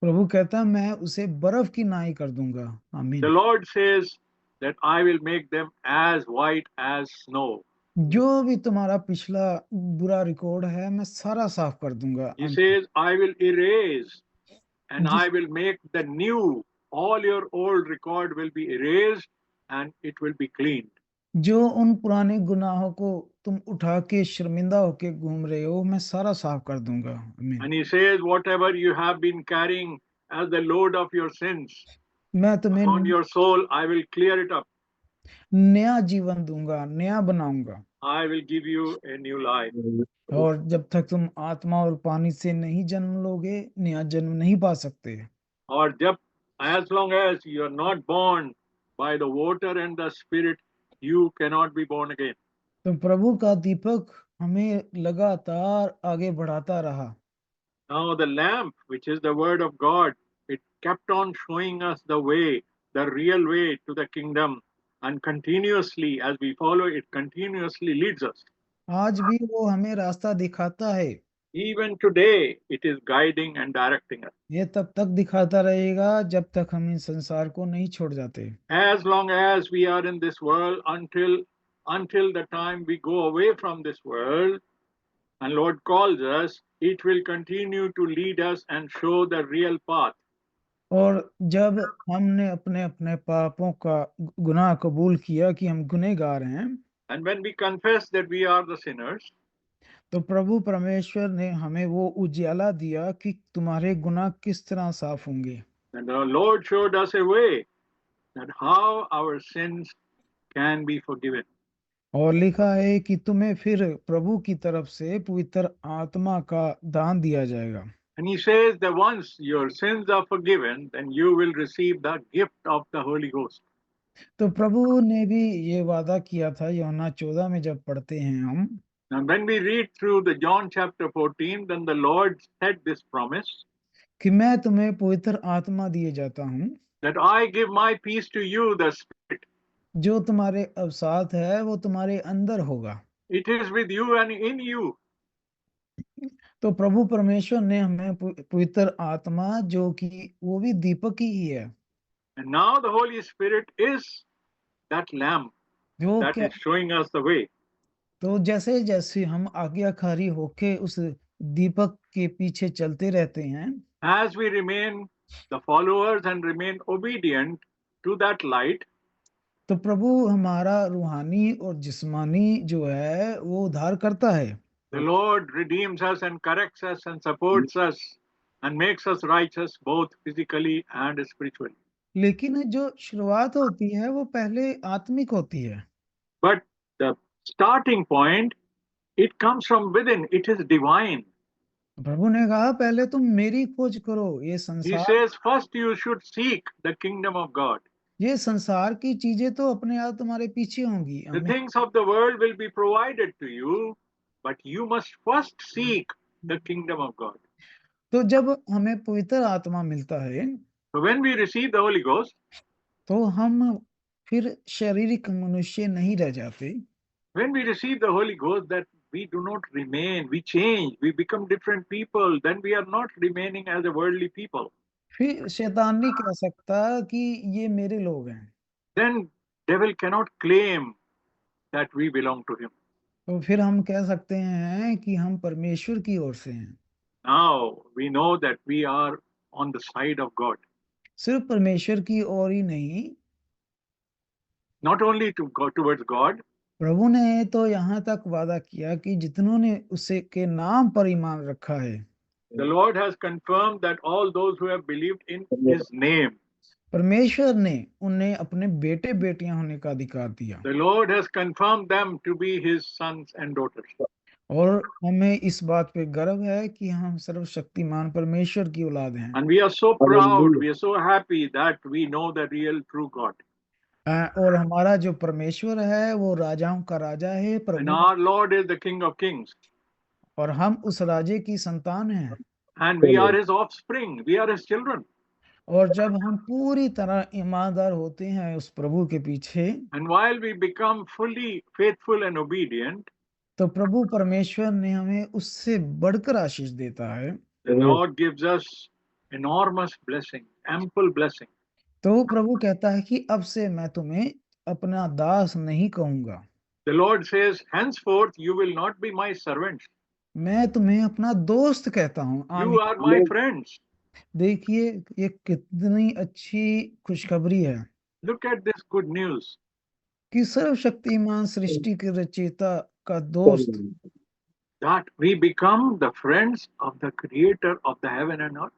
प्रभु कहता मैं उसे बर्फ की नाई कर दूंगा। आमीन। The Lord says that I will make them as white as snow. जो भी तुम्हारा पिछला बुरा रिकॉर्ड है मैं सारा साफ कर दूंगा। He says I will erase and I will make the new. All your old record will be erased and it will be cleaned. जो उन पुराने गुनाहों को तुम उठा के शर्मिंदा होके घूम रहे हो मैं सारा साफ कर दूंगा। आमीन। And he says whatever you have been carrying as the load of your sins मैं तुम्हें on your soul, I will clear it up. नया जीवन दूंगा, नया बनाऊंगा। I will give you a new life. और जब तक तुम आत्मा और पानी से नहीं जन्म लोगे नया जन्म नहीं पा सकते। और जब as long as you are not born by the water and the spirit, you cannot be born again. तो प्रभु का दीपक हमें लगातार आगे बढ़ाता रहा। Now the lamp, which is the word of God, it kept on showing us the way, the real way to the kingdom, and continuously as we follow it, continuously leads us. आज भी वो हमें रास्ता दिखाता है। Even today it is guiding and directing us. ये तब तक दिखाता रहेगा जब तक हम इन संसार को नहीं छोड़ जाते। As long as we are in this world, until the time we go away from this world and Lord calls us, it will continue to lead us and show the real path. और जब हमने अपने अपने पापों का गुनाह कबूल किया कि हम गुनहगार हैं, And when we confess that we are the sinners, तो प्रभु परमेश्वर ने हमें वो उजियाला दिया कि तुम्हारे गुनाह किस तरह साफ होंगे। and the Lord showed us a way that how our sins can be forgiven. और लिखा है कि तुम्हें फिर प्रभु की तरफ से पवित्र आत्मा का दान दिया जाएगा। And he says that once your sins are forgiven, then you will receive the gift of the Holy Ghost. तो प्रभु ने भी ये वादा किया था यूहन्ना 14 में जब पढ़ते हैं हम। And when we read through the John chapter 14, then the Lord said this promise कि मैं तुम्हें पवित्र आत्मा दिए जाता हूँ that I give my peace to you, the Spirit. जो तुम्हारे अवसाद है वो तुम्हारे अंदर होगा। It is with you and in you. तो प्रभु परमेश्वर ने हमें पवित्र आत्मा जो कि वो भी दीपक ही है। And now the Holy Spirit is that lamp जो that क्या is showing us the way. तो जैसे जैसे हम आज्ञाकारी होके उस दीपक के पीछे चलते रहते हैं, As we remain the followers and remain obedient to that light, तो प्रभु हमारा रूहानी और जिस्मानी जो है वो उद्धार करता है। the Lord redeems us and corrects us and supports us and makes us righteous both physically and spiritually. लेकिन जो शुरुआत होती है वो पहले आत्मिक होती है। But the starting point, it comes from within. It is divine. प्रभु ने कहा पहले तुम मेरी खोज करो। ये He संसार says first you should seek the kingdom of God. ये संसार की चीजें तो अपने आप तुम्हारे पीछे होंगी। The things of the world will be provided to you, but you must first seek the kingdom of God. तो जब हमें पवित्र आत्मा मिलता है So when we receive the Holy Ghost, तो हम फिर शारीरिक मनुष्य नहीं रह जाते। when we receive the Holy Ghost, that we do not remain, we change, we become different people, then we are not remaining as a worldly people. फिर शैतान नहीं कह सकता कि ये मेरे लोग हैं, Then devil cannot claim that we belong to him. तो फिर हम कह सकते हैं कि हम परमेश्वर की ओर से हैं। Now we know that we are on the side of God, सिर्फ परमेश्वर की ओर ही नहीं, not only to go towards God, प्रभु ने तो यहाँ तक वादा किया कि जितनों ने उसे के नाम पर ईमान रखा है, the Lord has confirmed that all those who have believed in his name, परमेश्वर ने उन्हें अपने बेटे बेटियां होने का अधिकार दिया। the Lord has confirmed them to be his sons and daughters. और हमें इस बात पे गर्व है कि हम सर्वशक्तिमान परमेश्वर की औलाद हैं। And we are so proud, we are so happy that we know the real true God. और हमारा जो परमेश्वर है वो राजाओं का राजा है, And Prabhu, our Lord is the King of Kings. और हम उस राजे की संतान हैं। And we are his offspring, we are his children. और जब हम पूरी तरह ईमानदार होते हैं उस प्रभु के पीछे, And while we become fully faithful and obedient, तो प्रभु परमेश्वर ने हमें उससे बढ़कर आशीष देता है। the Lord gives us enormous blessing, ample blessing. तो प्रभु कहता है कि अब से मैं तुम्हें अपना दास नहीं कहूंगा, The Lord says, henceforth you will not be my servants, मैं तुम्हें अपना दोस्त कहता हूँ। you are my friends. देखिए ये कितनी अच्छी खुशखबरी है Look at this good news, कि सर्वशक्तिमान सृष्टि के रचयिता का दोस्त, that we become the friends of the creator of the heaven and earth.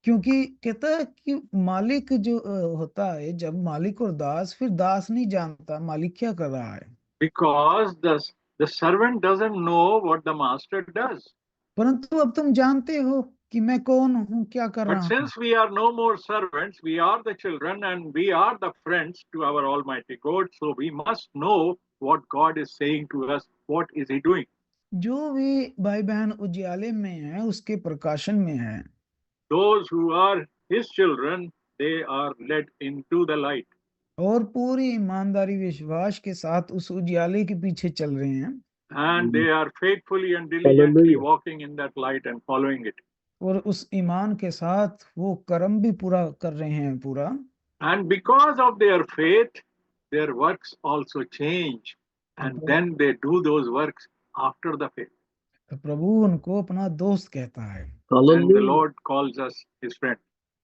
क्योंकि कहता है कि मालिक जो होता है, जब मालिक और दास, फिर दास नहीं जानता मालिक क्या कर रहा है, Because the servant doesn't know what the master does. परंतु अब तुम जानते हो कि मैं कौन हूँ, क्या कर But रहा हूँ। since we are no more servants, we are the children and we are the friends to our Almighty God. So we must know what God is saying to us. What is He doing? जो भी भाई बहन उजियाले में है, उसके प्रकाशन में है, Those who are His children, they are led into the light. और पूरी ईमानदारी विश्वास के साथ उस उजियाले के पीछे चल रहे हैं, And they are faithfully and diligently walking in that light and following it. और उस ईमान के साथ वो कर्म भी पूरा कर रहे हैं पूरा। And because of their faith, their works also change. And then they do those works after the faith. तो प्रभु उनको अपना दोस्त कहता है। And the Lord calls us His friend.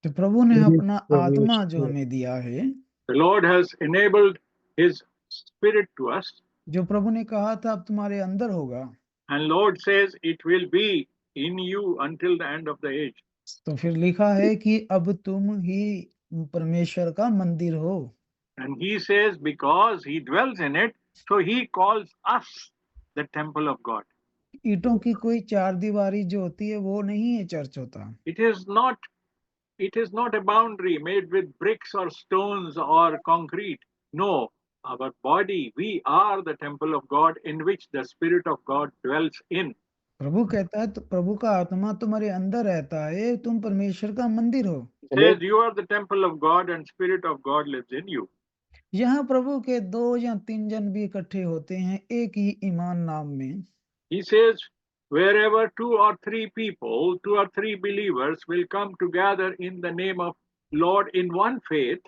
तो प्रभु ने अपना आत्मा जो हमें दिया है, The Lord has enabled His Spirit to us. जो प्रभु ने कहा था अब तुम्हारे अंदर होगा, And Lord says it will be in you until the end of the age. तो फिर लिखा है कि अब तुम ही परमेश्वर का मंदिर हो। And He says because He dwells in it, so He calls us the temple of God. ईंटों की कोई चार दीवारी जो होती है वो नहीं है चर्च होता। It is not a boundary made with bricks or stones or concrete. No, our body, we are the temple of God in which the Spirit of God dwells in. प्रभु कहता है तो प्रभु का आत्मा तुम्हारे अंदर रहता है, तुम परमेश्वर का मंदिर हो। It says you are the temple of God and Spirit of God lives in you. यहाँ प्रभु के 2 या 3 जन भी इकट्ठे होते हैं एक ही ईमान नाम में। He says wherever 2 or 3 people, 2 or 3 believers will come together in the name of Lord in one faith,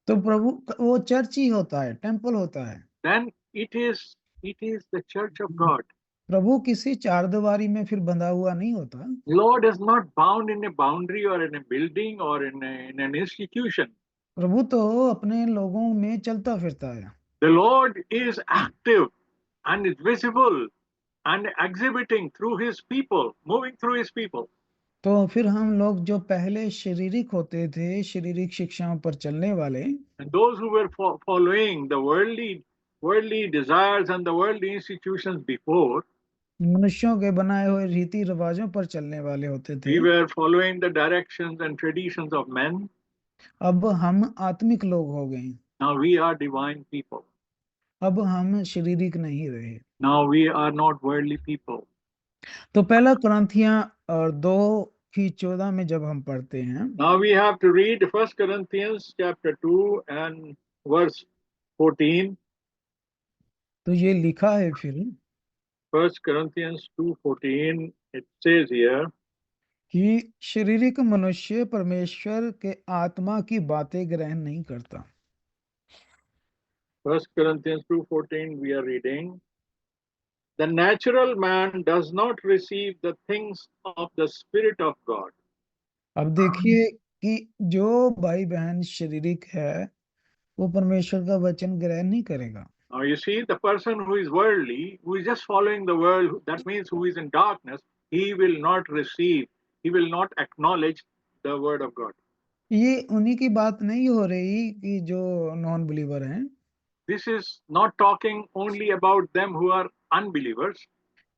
तो प्रभु वो चर्च ही होता है, टेम्पल होता है। then it is the church of God. प्रभु किसी चार दीवारी में फिर बंधा हुआ नहीं होता। Lord is not bound in a boundary or in a building or in an institution. प्रभु तो अपने लोगों में चलता फिरता है। The Lord is active and is visible and exhibiting through His people, moving through His people. तो फिर हम लोग जो पहले शारीरिक होते थे, शारीरिक शिक्षाओं पर चलने वाले, And those who were following the worldly desires and the worldly institutions before, मनुष्यों के बनाए हुए रीति रिवाजों पर चलने वाले होते थे। we were following the directions and traditions of men. अब हम आत्मिक लोग हो गए। Now we are divine people. अब हम शारीरिक नहीं रहे। Now we are not worldly people. तो पहला कुरिन्थियां और 2:14 में जब हम पढ़ते हैं, Now we have to read 1 Corinthians chapter 2 and verse 14. तो ये लिखा है फिर 1 Corinthians 2:14, it says here, कि शारीरिक मनुष्य परमेश्वर के आत्मा की बातें ग्रहण नहीं करता। 1 Corinthians 2:14, we are reading, the natural man does not receive the things of the Spirit of God. अब देखिए कि जो भाई बहन शारीरिक है वो परमेश्वर का वचन ग्रहण नहीं करेगा। Now you see, the person who is worldly, who is just following the world, that means who is in darkness, he will not receive, he will not acknowledge the word of God. ये उन्हीं की बात नहीं हो रही कि जो नॉन बिलीवर हैं। This is not talking only about them who are unbelievers.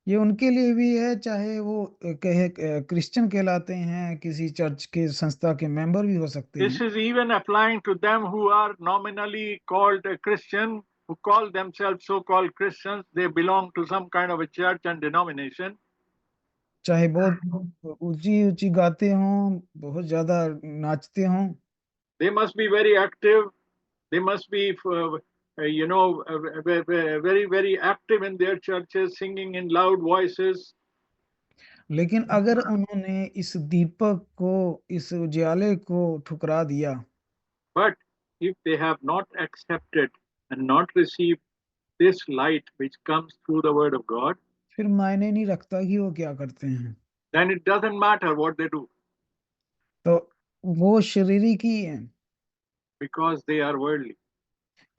ये उनके लिए भी है, चाहे वो कहे क्रिश्चियन कहलाते हैं, किसी चर्च के संस्था के मेंबर भी हो सकते This हैं। is even applying to them who are nominally called a Christian, who call themselves so-called Christians. They belong to some kind of a church and denomination. चाहे बहुत ऊंची ऊंची गाते हों, बहुत ज्यादा नाचते हों, They must be very active. They must be, very, very active in their churches, singing in loud voices. लेकिन अगर उन्होंने इस दीपक को, इस उजाले को ठुकरा दिया, But if they have not accepted and not received this light which comes through the word of God, फिर मायने नहीं रखता कि वो क्या करते हैं। then it doesn't matter what they do तो वो शारीरिक ही है, because they are worldly.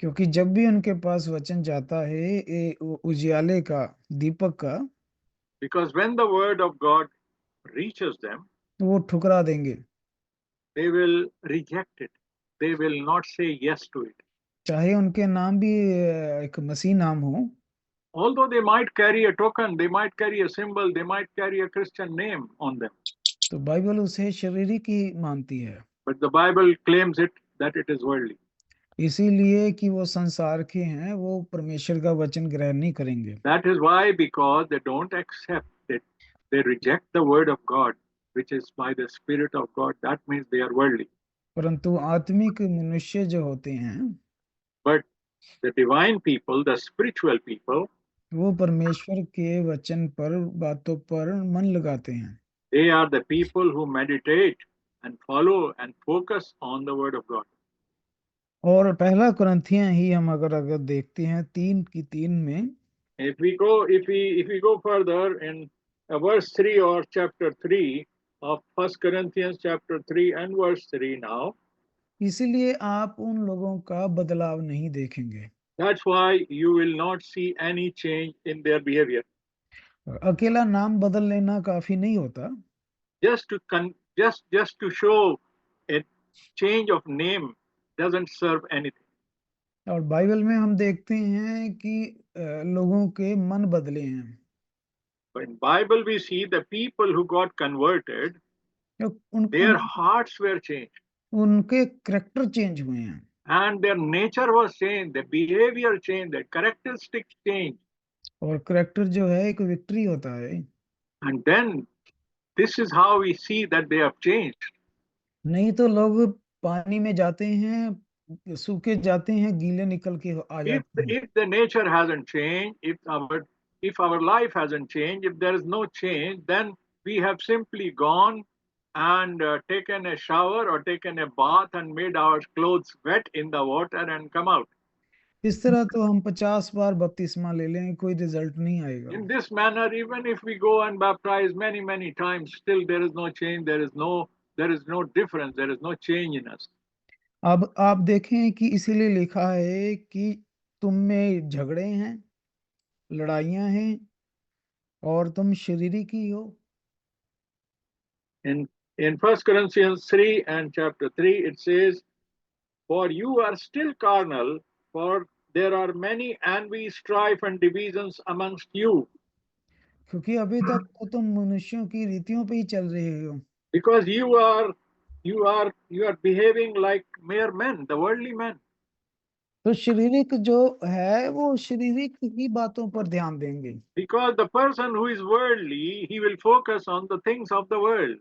क्योंकि जब भी उनके पास वचन जाता है उजियाले का, दीपक का, Because when the word of God reaches them, तो वो ठुकरा देंगे, they will reject it. They will not say yes to it. चाहे उनके नाम भी एक मसीह नाम हो। Although they might carry a token, they might carry a symbol, they might carry a Christian name on them. तो बाइबल उसे शारीरिक ही मानती है, But the Bible claims it that it is worldly. इसीलिए कि वो संसार के हैं, वो परमेश्वर का वचन ग्रहण नहीं करेंगे। That is why, because they don't accept it, they reject the word of God, which is by the Spirit of God. That means they are worldly. परंतु आत्मिक मनुष्य जो होते हैं, But the divine people, the spiritual people, वो परमेश्वर के वचन पर, बातों पर मन लगाते हैं। they are the people who meditate and follow and focus on the word of God. और पहला कुरिन्थियां ही हम अगर देखते हैं 3:3 में, If we go further in verse 3 or chapter 3 of 1 Corinthians chapter 3 and verse 3 now, इसीलिए आप उन लोगों का बदलाव नहीं देखेंगे। that's why you will not see any change in their behavior. अकेला नाम बदल लेना काफी नहीं होता। Just to show a change of name doesn't serve anything. और बाइबल में हम देखते हैं कि लोगों के मन बदले हैं। But in Bible we see the people who got converted, their उन, hearts were changed उनके करैक्टर चेंज हुए हैं and their nature was changed, their behavior changed, their characteristics changed. और करैक्टर जो है एक विक्ट्री होता है। And then this is how we see that they have changed. नहीं तो लोग पानी में जाते हैं, सूखे जाते हैं, गीले निकल के आ जाते हैं। If the nature hasn't changed, if our life hasn't changed, if there is no change, then we have simply gone and taken a shower or taken a bath and made our clothes wet in the water and come out. इस तरह तो हम 50 बार बपतिस्मा ले लें, कोई रिजल्ट नहीं आएगा। In this manner, even if we go and baptize many times, still there is no change, there is no difference, there is no change in us. अब आप देखें कि इसीलिए लिखा है कि तुम में झगड़े हैं, लड़ाइयां हैं और तुम शारीरिक ही हो। In 1 Corinthians 3 and chapter 3, it says, for you are still carnal, for there are many envy, strife, and divisions amongst you. क्योंकि अभी तक तो तुम मनुष्यों की रीतियों पे ही चल रहे हो। Because you are behaving like mere men, the worldly men. तो शारीरिक जो है वो शारीरिक ही बातों पर ध्यान देंगे, Because the person who is worldly, he will focus on the things of the world.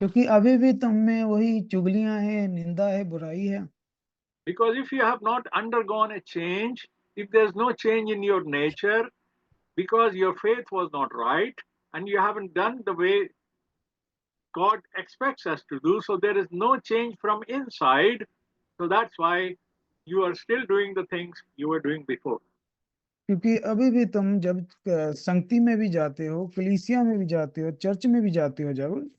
क्योंकि अभी भी तुम में वही चुगलियां हैं, निंदा है, बुराई है। Because if you have not undergone a change, if there's no change in your nature, because your faith was not right, and you haven't done the way God expects us to do, so there is no change from inside. So that's why you are still doing the things you were doing before. क्योंकि अभी भी तुम जब संगति में भी जाते हो, कलीसिया में भी जाते हो, चर्च में भी जाते हो, जब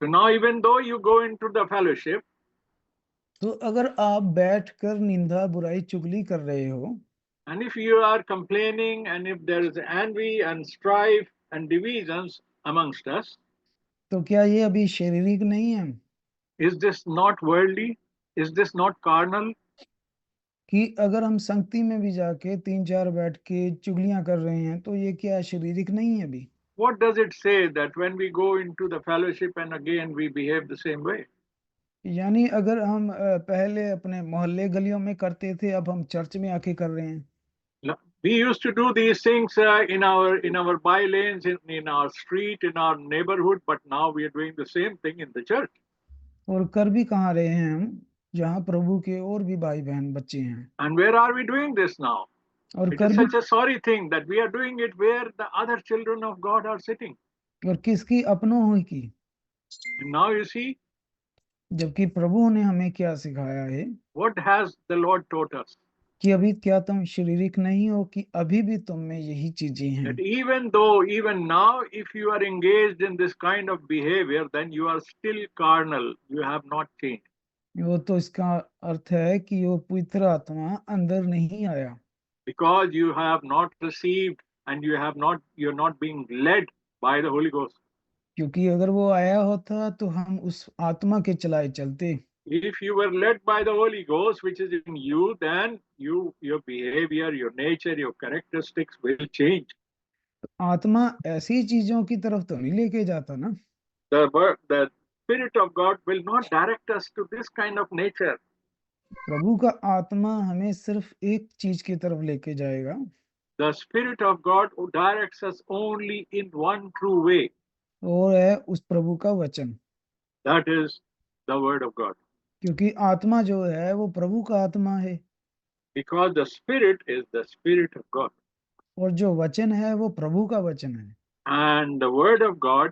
So now, even though you go into the fellowship, तो अगर आप बैठकर निंदा, बुराई, चुगली कर रहे हो, and if you are complaining, and if there is envy and strife and divisions amongst us, तो क्या ये अभी शारीरिक नहीं है? is this not worldly? Is this not carnal? कि अगर हम संगति में भी जाके 3-4 बैठ के चुगलियां कर रहे हैं, तो ये क्या शारीरिक नहीं है अभी? What does it say that when we go into the fellowship and again we behave the same way? यानी अगर हम पहले अपने मोहल्ले गलियों में करते थे, अब हम चर्च में आके कर रहे हैं। We used to do these things in our by lanes, in our street, in our neighborhood, but now we are doing the same thing in the church. और कर भी कहाँ रहे हैं हम, जहाँ प्रभु के और भी भाई बहन बच्चे हैं। And where are we doing this now? और It कर is भी such a sorry thing that we are doing it where the other children of God are sitting. और किसकी? अपनों ही की। And now you see, जबकि प्रभु ने हमें क्या सिखाया है what has the Lord taught us? कि अभी क्या तुम शारीरिक नहीं हो, कि अभी भी तुम में यही चीजें हैं। That even now, if you are engaged in this kind of behavior, then you are still carnal. You have not changed. वो तो इसका अर्थ है कि वो पवित्र आत्मा अंदर नहीं आया, Because you have not received and you're not being led by the Holy Ghost. क्योंकि अगर वो आया होता तो हम उस आत्मा के चलाए चलते। If you were led by the Holy Ghost, which is in you, then your behavior, your nature, your characteristics will change. आत्मा ऐसी चीजों की तरफ तो नहीं लेके जाता ना। The Spirit of God will not direct us to this kind of nature. प्रभु का आत्मा हमें सिर्फ एक चीज की तरफ लेके जाएगा। The Spirit of God directs us only in one true way. और है उस प्रभु का वचन। That is the Word of God. क्योंकि आत्मा जो है वो प्रभु का आत्मा है, Because the Spirit is the Spirit of God. और जो वचन है वो प्रभु का वचन है। And the Word of God,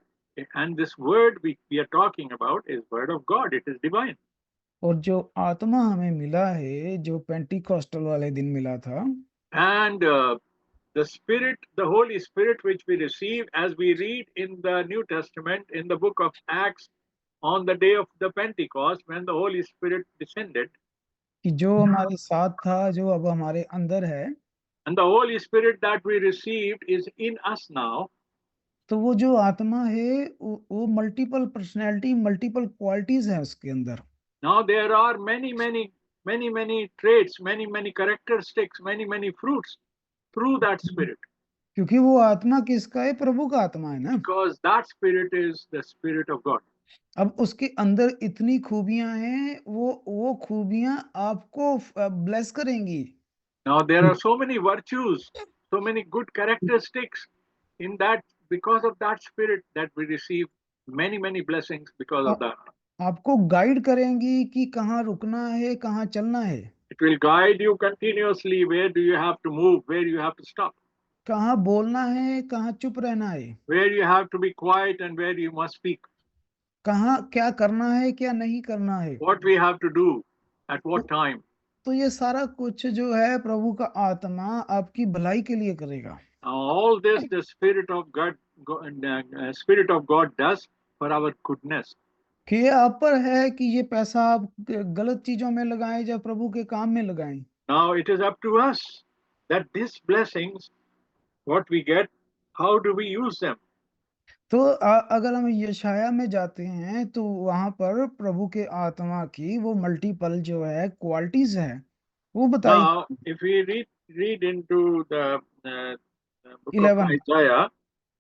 and this word we are talking about is Word of God. It is divine. और जो आत्मा हमें मिला है, जो पेंटिकॉस्टल वाले दिन मिला था, And the Spirit, the Holy Spirit, which we receive as we read in the New Testament, in the book of Acts, on the day of the Pentecost, when the Holy Spirit descended, कि जो हमारे साथ था, जो अब हमारे अंदर है, and the Holy Spirit that we received is in us now. तो वो जो आत्मा है वो मल्टीपल पर्सनैलिटी, मल्टीपल क्वालिटीज है उसके अंदर। Now there are many traits, many characteristics, many fruits through that Spirit. क्योंकि वो आत्मा किसका है? प्रभु का आत्मा है ना। Because that Spirit is the Spirit of God. अब उसके अंदर इतनी खूबियां हैं, वो खूबियां आपको ब्लेस करेंगी। Now there are so many virtues, so many good characteristics in that, because of that Spirit, that we receive many blessings because of that. आपको गाइड करेंगी कि कहाँ रुकना है, कहाँ चलना है। It will guide you continuously. Where do you have to move? Where you have to stop? कहाँ बोलना है, कहाँ चुप रहना है। Where you have to be quiet and where you must speak. कहाँ क्या करना है, क्या नहीं करना है। What we have to do at what time. तो ये सारा कुछ जो है प्रभु का आत्मा आपकी भलाई के लिए करेगा। All this the Spirit of God does for our goodness. कि ये आप पर है कि ये पैसा आप गलत चीजों में लगाएं या प्रभु के काम में लगाएं। Now it is up to us that these blessings, what we get, how do we use them? तो अगर हम यशाया में जाते हैं तो वहां पर प्रभु के आत्मा की वो मल्टीपल जो है क्वालिटीज है वो बताई। Now if we read into the book 11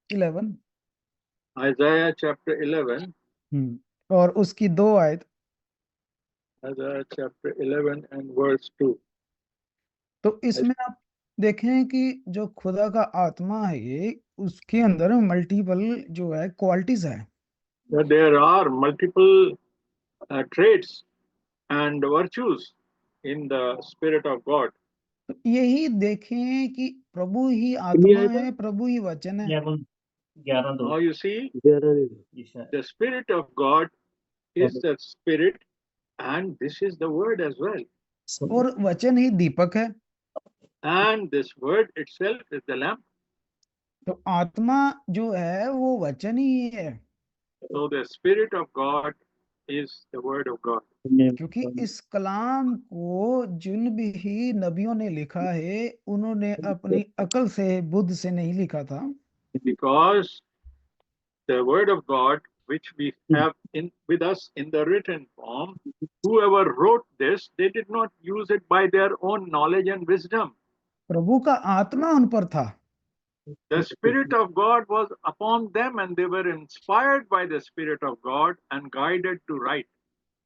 of11 Isaiah chapter 11, और उसकी 2 आयत। Isaiah chapter 11 and verse 2. तो इसमें आप देखें कि जो खुदा का आत्मा है ये, उसके अंदर मल्टीपल जो है क्वालिटीज है। That there are multiple traits and virtues in the Spirit of God. तो यही देखें कि प्रभु ही आत्मा है, प्रभु ही वचन है। 11 Now you see, the Spirit of God is the Spirit, and this is the Word as well. और वचन ही दीपक है। And this Word itself is the lamp. तो आत्मा जो है वो वचन ही है, So the Spirit of God is the Word of God. क्योंकि इस कलाम को जिन भी नबियों ने लिखा है उन्होंने अपनी अकल से, बुद्ध से नहीं लिखा था, Because the Word of God, which we have with us in the written form, whoever wrote this, they did not use it by their own knowledge and wisdom. प्रभु का आत्मा उन पर था। The Spirit of God was upon them, and they were inspired by the Spirit of God and guided to write.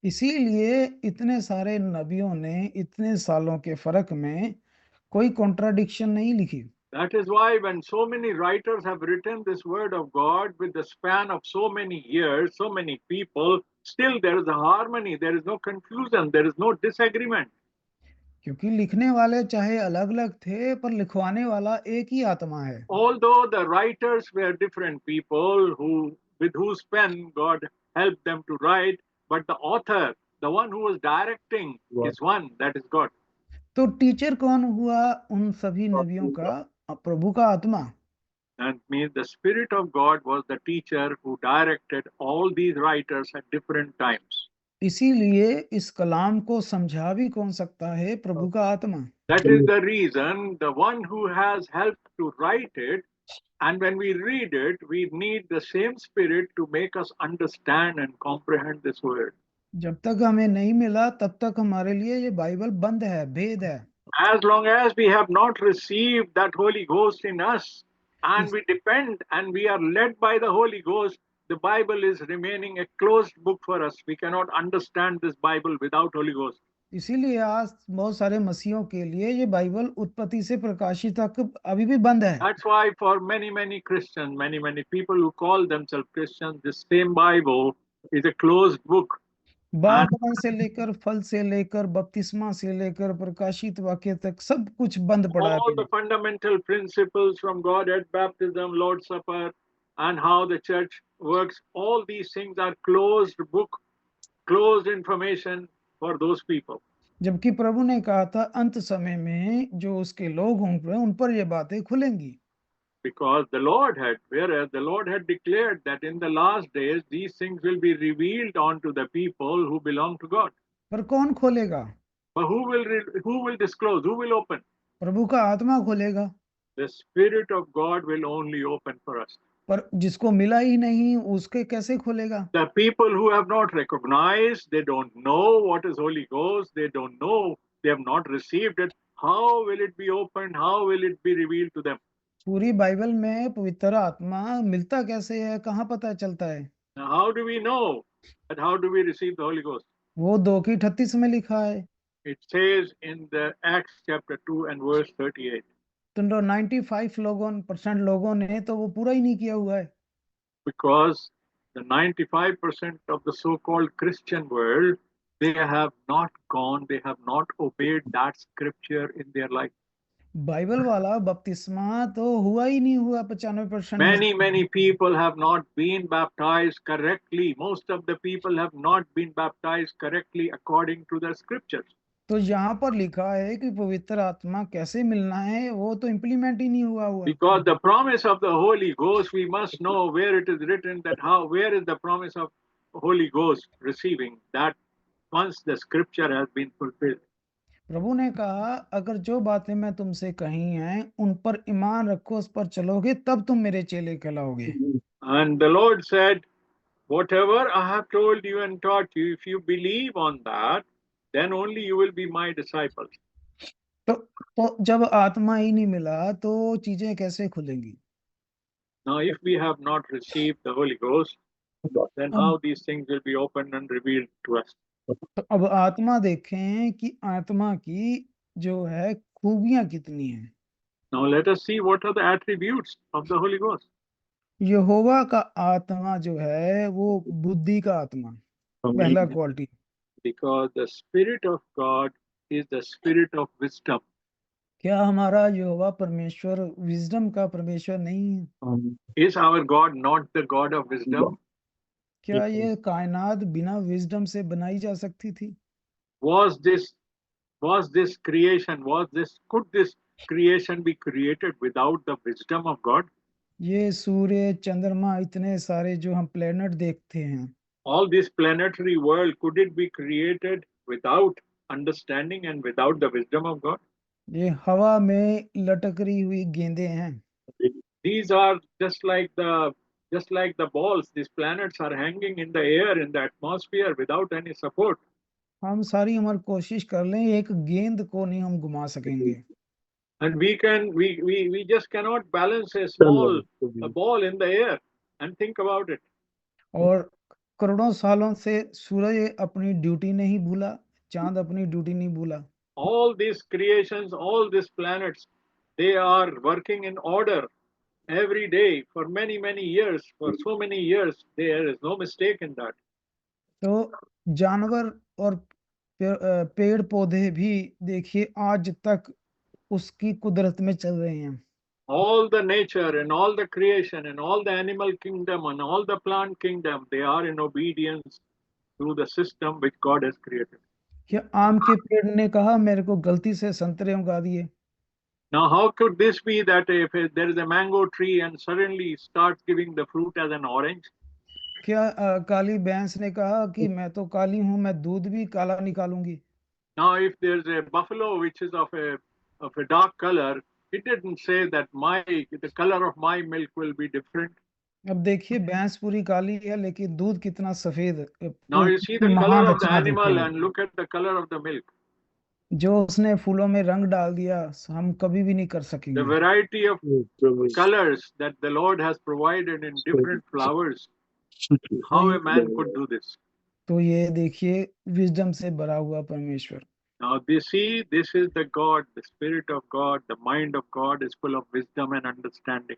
इसीलिए इतने सारे नबियों ने इतने सालों के फर्क में कोई कॉन्ट्राडिक्शन नहीं लिखी। That is why when so many writers have written this word of God with the span of so many years, so many people, still there is a harmony, there is no confusion, there is no disagreement. क्योंकि लिखने वाले चाहे अलग अलग थे, पर लिखवाने वाला एक ही आत्मा है। Although the writers were different people with whose pen God helped them to write, but the author, the one who was directing, is one, that is God. तो टीचर कौन हुआ उन सभी नबियों का? प्रभु का आत्मा। And means the Spirit of God was the teacher who directed all these writers at different times. इसीलिए इस कलाम को समझा भी कौन सकता है? प्रभु का आत्मा। That is the reason the one who has helped to write it, and when we read it, we need the same Spirit to make us understand and comprehend this word. जब तक हमें नहीं मिला तब तक हमारे लिए ये बाइबल बंद है, भेद है। As long as we have not received that Holy Ghost in us, and we depend and we are led by the Holy Ghost, the Bible is remaining a closed book for us. We cannot understand this Bible without Holy Ghost. इसीलिए आज बहुत सारे मसीहों के लिए ये बाइबल उत्पत्ति से प्रकाशित तक अभी भी बंद है। That's why for many Christians, many people who call themselves Christians, this same Bible is a closed book. बागवान से लेकर, फल से लेकर, बपतिस्मा से लेकर, प्रकाशित वाक्य तक सब कुछ बंद पड़ा है। All the fundamental principles from Godhead, baptism, Lord's Supper, and how the church works, all these things are closed book, closed information for those people. जबकि प्रभु ने कहा था अंत समय में जो उसके लोग होंगे उन पर ये बातें खुलेंगी। Because whereas the Lord had declared that in the last days these things will be revealed unto the people who belong to God. पर कौन खोलेगा? But who will disclose? Who will open? प्रभु का आत्मा खोलेगा। The Spirit of God will only open for us. पर जिसको मिला ही नहीं उसके कैसे खोलेगा? The people who have not recognized, they don't know what is Holy Ghost, they don't know, they have not received it. How will it be opened? How will it be revealed to them? पूरी बाइबल में पवित्र आत्मा मिलता कैसे है? कहाँ पता चलता है? Now, how do we know? But how do we receive the Holy Ghost? वो 2:38 में लिखा है। It says in the Acts chapter 2 and verse 38. तो 95% लोगों ने तो वो पूरा ही नहीं किया हुआ है। Because the 95% of the so-called Christian world, they have not gone, they have not obeyed that scripture in their life. Bible वाला बपतिस्मा तो हुआ ही नहीं हुआ 95%। Many people have not been baptized correctly. Most of the people have not been baptized correctly according to the scriptures. तो यहाँ पर लिखा है कि पवित्र आत्मा कैसे मिलना है, वो तो इम्प्लीमेंट ही नहीं हुआ। Because the promise of the Holy Ghost, we must know where it is written that where is the promise of Holy Ghost receiving that once the scripture has been fulfilled. प्रभु ने कहा अगर जो बातें मैं तुमसे कही हैं उन पर ईमान रखो, उस पर चलोगे, तब तुम मेरे चेले कहलाओगे। And the Lord said, whatever I have told you and taught you, if you believe on that, then only you will be my disciples. तो जब आत्मा ही नहीं मिला तो चीजें कैसे खुलेंगी? Now, if we have not received the Holy Ghost, then how these things will be opened and revealed to us? तो अब आत्मा देखें कि आत्मा की जो है खूबियां कितनी हैं। Now let us see what are the attributes of the Holy Ghost. यहोवा का आत्मा जो है वो बुद्धि का आत्मा, पहला quality. Because the Spirit of God is the Spirit of wisdom. क्या हमारा यहोवा परमेश्वर विजडम का परमेश्वर नहीं है? Is our God not the God of wisdom? क्या ये कायनात बिना विजडम से बनाई जा सकती थी? Was this creation, could this creation be created without the wisdom of God? ये सूर्य चंद्रमा इतने सारे जो हम प्लेनेट देखते हैं, All this planetary world, could it be created without understanding and without the wisdom of God? ये हवा में लटकरी हुई गेंदें हैं। These are just like the balls. These planets are hanging in the air, in the atmosphere, without any support. हम सारी उम्र कोशिश कर लें, एक गेंद को नहीं हम घुमा सकेंगे। And we just cannot balance a ball in the air. And think about it. और करोड़ों सालों से सूरज अपनी ड्यूटी नहीं भूला, चांद अपनी ड्यूटी नहीं भूला। All these creations, all these planets, they are working in order every day for many years. For so many years, there is no mistake in that. तो जानवर और पेड़ पौधे भी देखिए आज तक उसकी कुदरत में चल रहे हैं। All the nature and all the creation and all the animal kingdom and all the plant kingdom, they are in obedience to the system which God has created. क्या आम के पेड़ ने कहा मेरे को गलती से संतरे उगा दिए? Now, how could this be that if there is a mango tree and suddenly starts giving the fruit as an orange? क्या काली भैंस ने कहा कि मैं तो काली हूं, मैं दूध भी काला निकालूंगी? Now, if there's a buffalo which is of a dark color, it didn't say that the color of my milk will be different. अब देखिए भैंस पूरी काली है लेकिन दूध कितना सफेद, Now you see the महान color of the Rachna animal देखिए। and look at the color of the milk. जो उसने फूलों में रंग डाल दिया हम कभी भी नहीं कर The सकेंगे। variety of colors that the Lord has provided in different flowers, how a man could do this? तो ये देखिए विजडम से भरा हुआ परमेश्वर। Now this is the God, the Spirit of God, the mind of God is full of wisdom and understanding.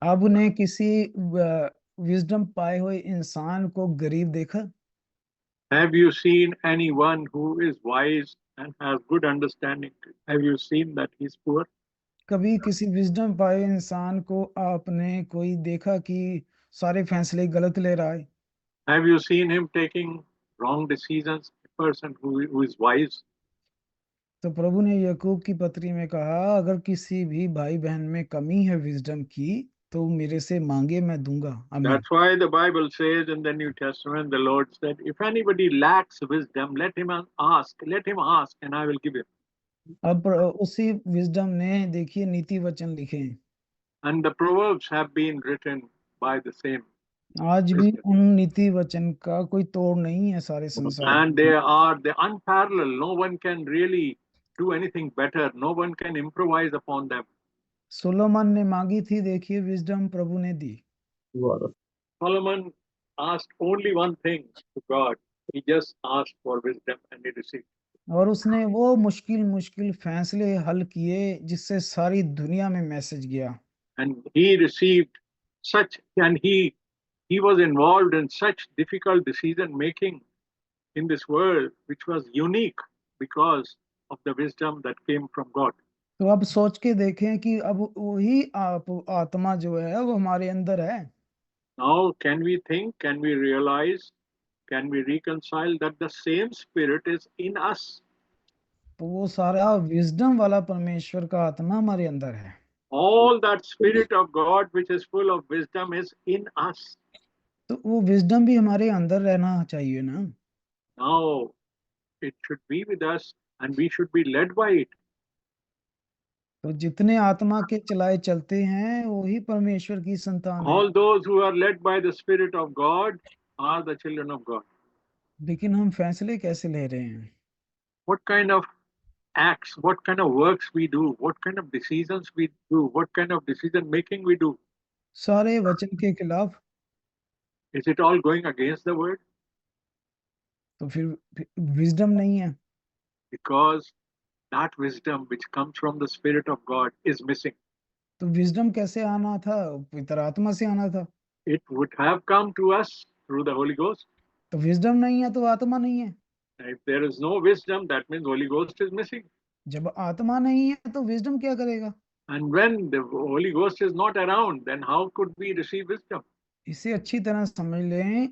अब ने किसी विजडम पाए हुए इंसान को गरीब देखा? Have you seen anyone who is wise and has good understanding? Have you seen that he's poor? कभी किसी विजडम पाए इंसान को आपने कोई देखा कि सारे फैसले गलत ले रहा है? Have you seen him taking wrong decisions? A person who is wise. तो प्रभु ने याकूब की पत्री में कहा अगर किसी भी भाई बहन में कमी है विजडम की तो मेरे से मांगे मैं दूंगा। आमीन। That's why the Bible says in the New Testament, the Lord said, if anybody lacks wisdom, let him ask and I will give him. अब उसी विजडम ने देखिए नीति वचन लिखे हैं। And the Proverbs have been written by the same. आज भी उन नीति वचन का कोई तोड़ नहीं है सारे संसार। And they're unparalleled. No one can really do anything better. No one can improvise upon them. Solomon ने मांगी थी, देखिए विजडम प्रभु ने दी। Solomon asked only one thing to God. He just asked for wisdom and he received. और उसने वो मुश्किल फैसले हल किए जिससे सारी दुनिया में मैसेज गया। And he received and he was involved in such difficult decision making in this world, which was unique because of the wisdom that came from God. तो अब सोच के देखें कि अब वही आत्मा जो है वो हमारे अंदर है। Now, can we think, can we realize, can we reconcile that the same Spirit is in us? तो वो सारा विजडम वाला परमेश्वर का आत्मा हमारे अंदर है। All that Spirit of God which is full of wisdom is in us. तो वो विजडम भी हमारे अंदर रहना चाहिए ना। Now, it should be with us and we should be led by it. तो जितने आत्मा के चलाए चलते हैं वही परमेश्वर की संतान है। All those who are led by the Spirit of God are the children of God. लेकिन हम फैसले कैसे ले रहे हैं? What kind of acts, what kind of works we do, what kind of decisions we do, what kind of decision making we do? सारे वचन के खिलाफ। Is it all going against the word? तो फिर विजडम नहीं है। Because that wisdom which comes from the Spirit of God is missing. तो विजडम कैसे आना था? पवित्र आत्मा से आना था। It would have come to us through the Holy Ghost. तो विजडम नहीं है तो आत्मा नहीं है। If there is no wisdom, that means Holy Ghost is missing. जब आत्मा नहीं है तो विजडम क्या करेगा? And when the Holy Ghost is not around, then how could we receive wisdom? इसे अच्छी तरह समझ लें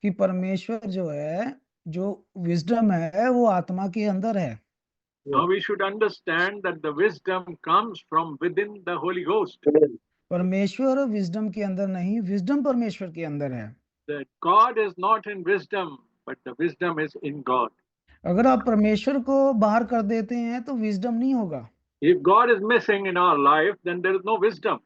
कि परमेश्वर जो है, जो विजडम है वो आत्मा के अंदर है। Now we should understand that the wisdom comes from within the Holy Ghost. परमेश्वर विजडम के अंदर नहीं, विजडम परमेश्वर के अंदर है। That God is not in wisdom, but the wisdom is in God. अगर आप परमेश्वर को बाहर कर देते हैं तो विजडम नहीं होगा। If God is missing in our life, then there is no wisdom.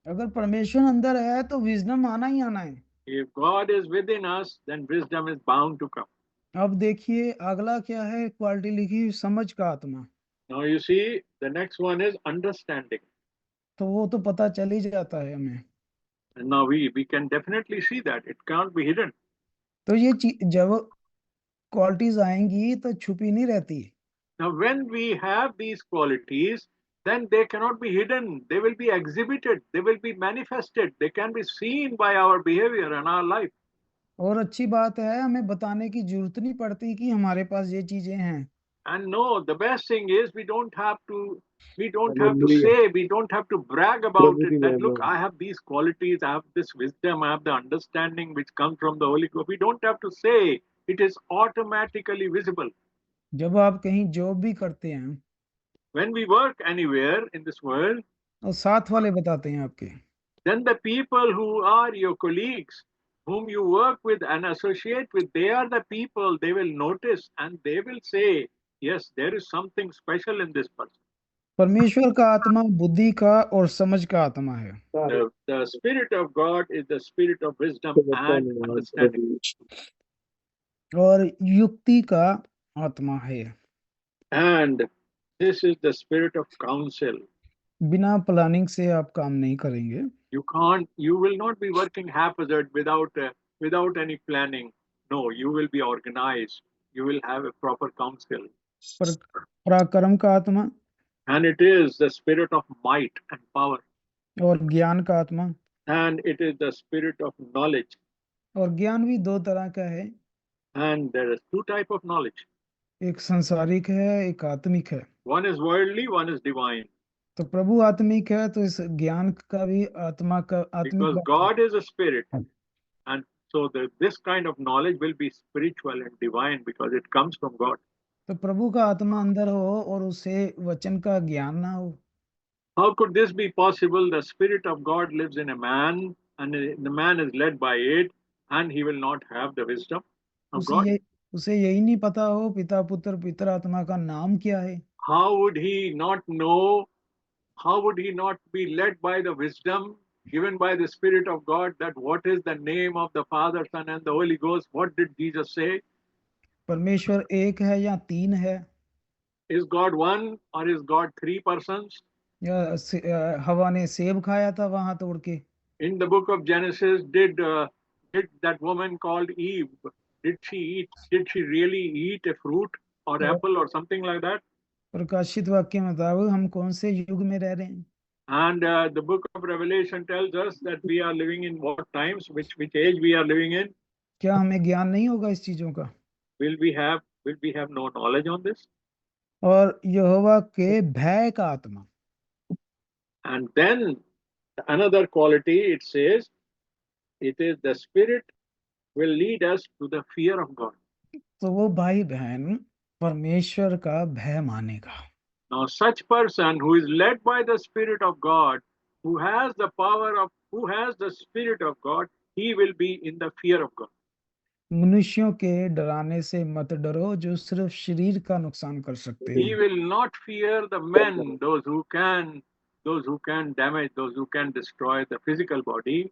अगर परमेश्वर अंदर है तो विजडम आना ही आना है। If God is within us, then wisdom is bound to come. अब देखिए अगला क्या है, क्वालिटी लिखी, समझ का आत्मा। Now you see, the next one is understanding. तो वो तो पता चल ही जाता है हमें। And now we can definitely see that. It can't be hidden. तो ये जब क्वालिटीज आएंगी तो छुपी नहीं रहती। Now when we have these qualities, then they cannot be hidden. They will be exhibited. They will be manifested. They can be seen by our behavior and our life. और अच्छी बात है, हमें बताने की जरूरत नहीं पड़ती कि हमारे पास ये चीजें हैं। And no, the best thing is we don't have to say, we don't have to brag about it that look, I have these qualities, I have this wisdom, I have the understanding which comes from the Holy Ghost. We don't have to say, it is automatically visible. जब आप कहीं जॉब भी करते हैं, when we work anywhere in this world, और साथ वाले बताते हैं आपके, then the people who are your colleagues, whom you work with and associate with, they are the people, they will notice and they will say, yes, there is something special in this person. परमेश्वर का आत्मा बुद्धि का और समझ का आत्मा है। The Spirit of God is the spirit of wisdom and understanding. और युक्ति का आत्मा है। And this is the spirit of counsel. बिना प्लानिंग से आप काम नहीं करेंगे। You will not be working haphazard without any planning. No, you will be organized. You will have a proper counsel. पराक्रम का आत्मा, and it is the spirit of might and power. और ज्ञान का आत्मा, and it is the spirit of knowledge. और ज्ञान भी दो तरह का है। and there is two type of knowledge. एक संसारिक है, एक आत्मिक है। One is worldly, one is divine. तो प्रभु आत्मिक है, तो इस ज्ञान का भी आत्मा का आत्मिक, because God is a spirit, and so this kind of knowledge will be spiritual and divine because it comes from God. तो प्रभु का आत्मा अंदर हो और उसे वचन का ज्ञान ना हो। How could this be possible? The Spirit of God lives in a man, and the man is led by it, and he will not have the wisdom of God. उसे यही नहीं पता हो पिता पुत्र पवित्र आत्मा का नाम क्या है। How would he not know? How would he not be led by the wisdom given by the Spirit of God that what is the name of the Father, Son, and the Holy Ghost? What did Jesus say? परमेश्वर एक है या तीन है? Is God one or is God three persons? या हवा ने सेब खाया था वहां तोड़ के? In the book of Genesis, did that woman called Eve, did she really eat a fruit or apple or something like that? प्रकाशित वाक्य में बताओ हम कौन से युग में रह रहे हैं? And the book of Revelation tells us that we are living in what times, which age we are living in. क्या हमें ज्ञान नहीं होगा इस चीजों का? Will we have no knowledge on this? और यहोवा के भय का आत्मा। And then another quality, it says, it is the Spirit will lead us to the fear of God. तो वो भाई बहन परमेश्वर का भय मानेगा। Now such person who is led by the Spirit of God, who has the Spirit of God, he will be in the fear of God. मनुष्यों के डराने से मत डरो जो सिर्फ शरीर का नुकसान कर सकते हैं। He will not fear the men, those who can damage, those who can destroy the physical body.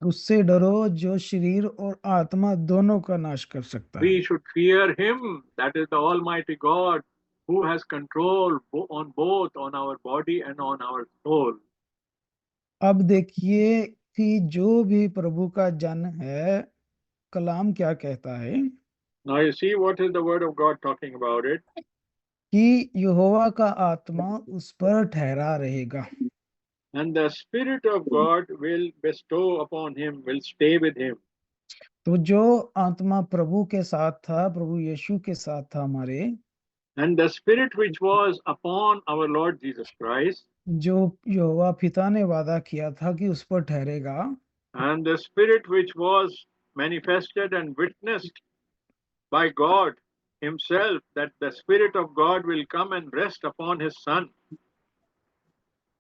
उससे डरो जो शरीर और आत्मा दोनों का नाश कर सकता है। We should fear him, that is the Almighty God, who has control on both on our body and on our soul. अब देखिए कि जो भी प्रभु का जन है, कलाम क्या कहता है? Now you see what is the word of God talking about it. कि यहोवा का आत्मा उस पर ठहरा रहेगा and the Spirit of God will bestow upon him, will stay with him. तो जो आत्मा प्रभु के साथ था, प्रभु यीशु के साथ था हमारे, And the Spirit which was upon our Lord Jesus Christ, जो यहोवा पिता ने वादा किया था कि उस पर ठहरेगा, and the Spirit which was manifested and witnessed by God himself, that the Spirit of God will come and rest upon his Son.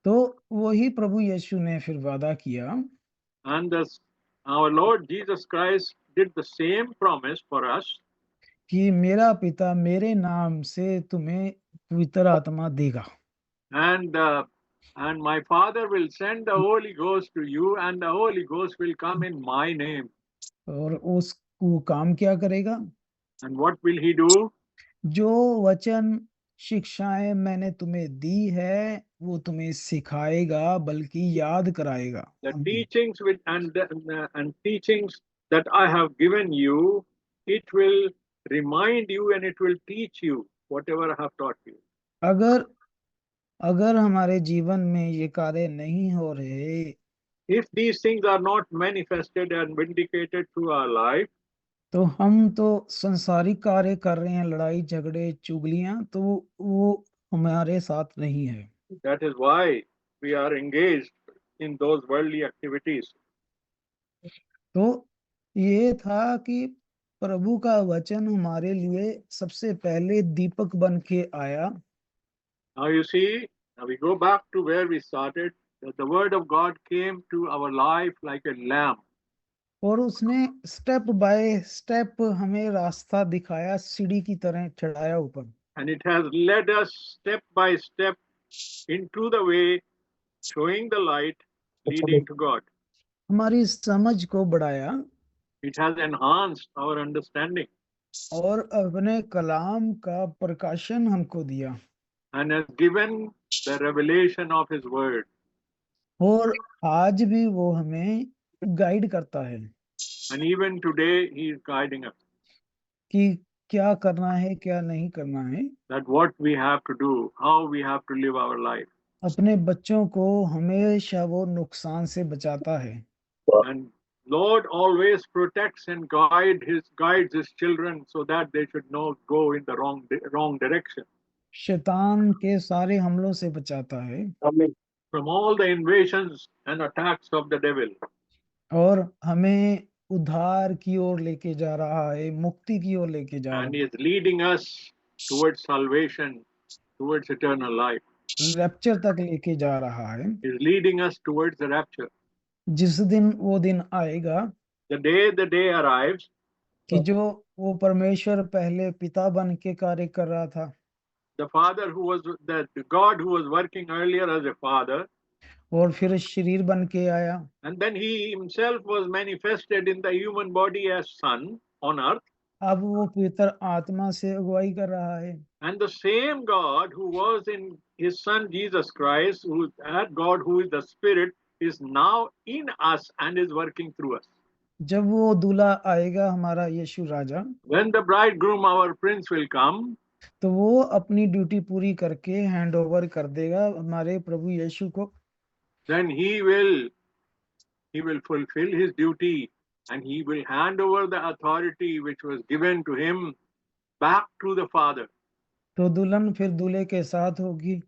तो वही प्रभु यीशु ने फिर वादा किया And our Lord Jesus Christ did the same promise for us, कि मेरा पिता मेरे नाम से तुम्हें पवित्र आत्मा देगा and my Father will send the Holy Ghost to you, and the Holy Ghost will come in my name. और वो काम क्या करेगा? And what will he do? जो वचन शिक्षाएं मैंने तुम्हें दी है वो तुम्हें सिखाएगा, बल्कि याद कराएगा। The teachings and teachings that I have given you, it will remind you and it will teach you whatever I have taught you. अगर हमारे जीवन में ये कार्य नहीं हो रहे, if these things are not manifested and vindicated through our life, तो हम तो संसारिक कार्य कर रहे हैं, लड़ाई झगड़े चुगलियां, तो वो हमारे साथ नहीं है। that is why we are engaged in those worldly activities. तो ये था कि प्रभु का वचन हमारे लिए सबसे पहले दीपक बन के आया। Now you see, now we go back to where we started, that the word of God came to our life like a lamp. और उसने स्टेप बाय स्टेप हमें रास्ता दिखाया, सीढ़ी की तरह चढ़ाया ऊपर। And it has led us step by step into the way, showing the light, leading to God. हमारी समझ को बढ़ाया। It has enhanced our understanding. और अपने कलाम का प्रकाशन हमको दिया। And has given the revelation of his word. और आज भी वो हमें गाइड करता है। And even today he is guiding us. कि क्या करना है, क्या नहीं करना है। That what we have to do, how we have to live our life. अपने बच्चों को हमेशा वो नुकसान से बचाता है। And Lord always protects and guides his children so that they should not go in the wrong direction. शैतान के सारे हमलों से बचाता है। From all the invasions and attacks of the devil. और हमें उद्धार की ओर लेके जा रहा है, मुक्ति की ओर लेके जा रहा है। And he is leading us towards salvation, towards eternal life. Rapture तक लेके जा रहा है। He is leading us towards the rapture. जिस दिन वो दिन आएगा, The day arrives, कि जो वो परमेश्वर पहले पिता बन के कार्य कर रहा था, the father who was the God who was working earlier as a father, और फिर शरीर बन के आया, and then he himself was manifested in the human body as son on earth. अब वो पवित्र आत्मा से अगुवाई कर रहा है। And the same God who was in his son Jesus Christ, that God who is the Spirit, is now in us and is working through us. जब वो दूल्हा आएगा, हमारा यीशु राजा, When the bridegroom, our prince, will come, तो वो अपनी ड्यूटी पूरी करके हैंड ओवर कर देगा हमारे प्रभु यीशु को। then he will fulfill his duty and he will hand over the authority which was given to him back to the Father. तो दुल्हन फिर दूल्हे के साथ होगी।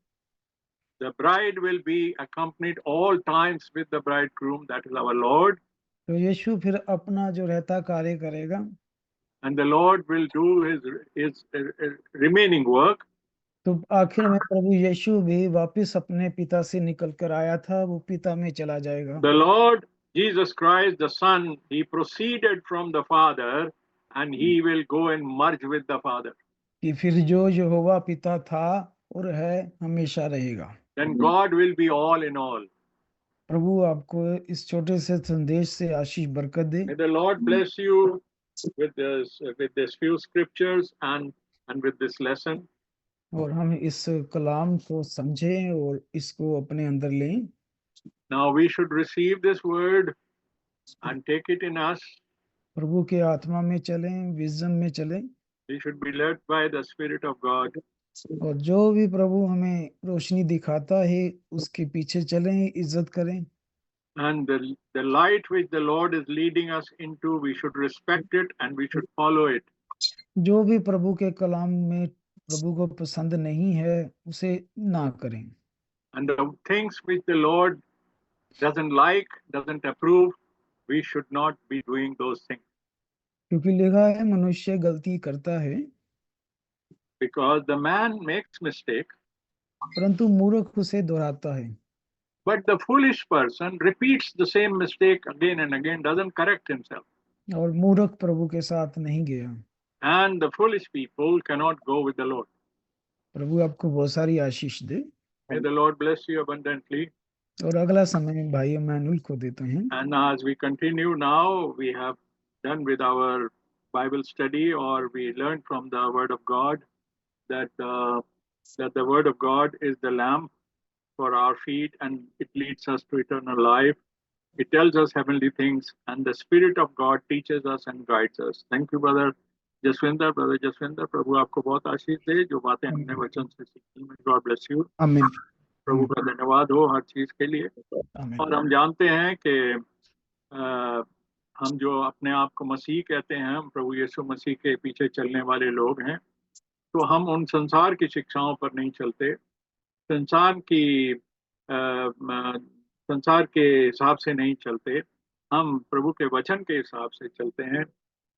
The bride will be accompanied all times with the bridegroom, that is our Lord. तो यीशु फिर अपना जो रहता कार्य करेगा। And the Lord will do his remaining work. तो आखिर में प्रभु यीशु भी वापस अपने पिता से निकल कर आया था, वो पिता में चला जाएगा। The Lord Jesus Christ, the Son, he proceeded from the Father and he will go and merge with the Father. कि फिर जो यहोवा पिता था और है, हमेशा रहेगा। Then God will be all in all. प्रभु आपको इस छोटे से संदेश से आशीष बरकत दे। May the Lord bless you with this few scriptures and with this lesson. और हम इस कलाम को समझें और इसको अपने अंदर लें। Now we should receive this word and take it in us. प्रभु के आत्मा में चलें, विजन में चलें। We should be led by the Spirit of God. और जो भी प्रभु हमें रोशनी दिखाता है उसके पीछे चलें, इज्जत करें। And the light which the Lord is leading us into, we should respect it and we should follow it. जो भी प्रभु के कलाम में प्रभु को पसंद नहीं है उसे ना करें। And the things which the Lord doesn't like, doesn't approve, we should not be doing those things. क्योंकि लिखा है मनुष्य गलती करता है, Because the man makes mistake, परंतु मूर्ख उसे दोहराता है। but the foolish person repeats the same mistake again and again, doesn't correct himself. और मूर्ख प्रभु के साथ नहीं गया। And the foolish people cannot go with the Lord. प्रभु आपको बहुत सारी आशीष दे। May the Lord bless you abundantly. और अगला समय भाई मैनुअल को देते हैं। And as we continue now, we have done with our Bible study, or we learned from the Word of God that the Word of God is the lamp for our feet, and it leads us to eternal life. It tells us heavenly things, and the Spirit of God teaches us and guides us. Thank you, brother Jaswinder. Brother Jaswinder, प्रभु आपको बहुत आशीष दे जो बातें हमने वचन से सीखी। God bless you. आमीन। प्रभु का धन्यवाद हो हर चीज के लिए। आमीन। और हम जानते हैं कि हम जो अपने आप को मसीह कहते हैं, हम प्रभु यीशु मसीह के पीछे चलने वाले लोग हैं, तो हम उन संसार की शिक्षाओं पर नहीं चलते, संसार के हिसाब से नहीं चलते, हम प्रभु के वचन के हिसाब से चलते हैं।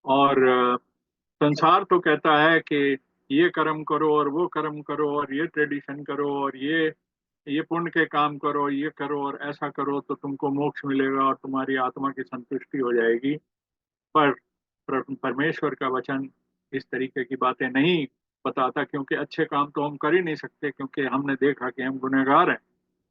और संसार तो कहता है कि ये कर्म करो और वो कर्म करो और ये ट्रेडिशन करो और ये पुण्य के काम करो, ये करो और ऐसा करो तो तुमको मोक्ष मिलेगा और तुम्हारी आत्मा की संतुष्टि हो जाएगी। पर परमेश्वर का वचन इस तरीके की बातें नहीं बताता, क्योंकि अच्छे काम तो हम कर ही नहीं सकते, क्योंकि हमने देखा कि हम गुनहगार हैं।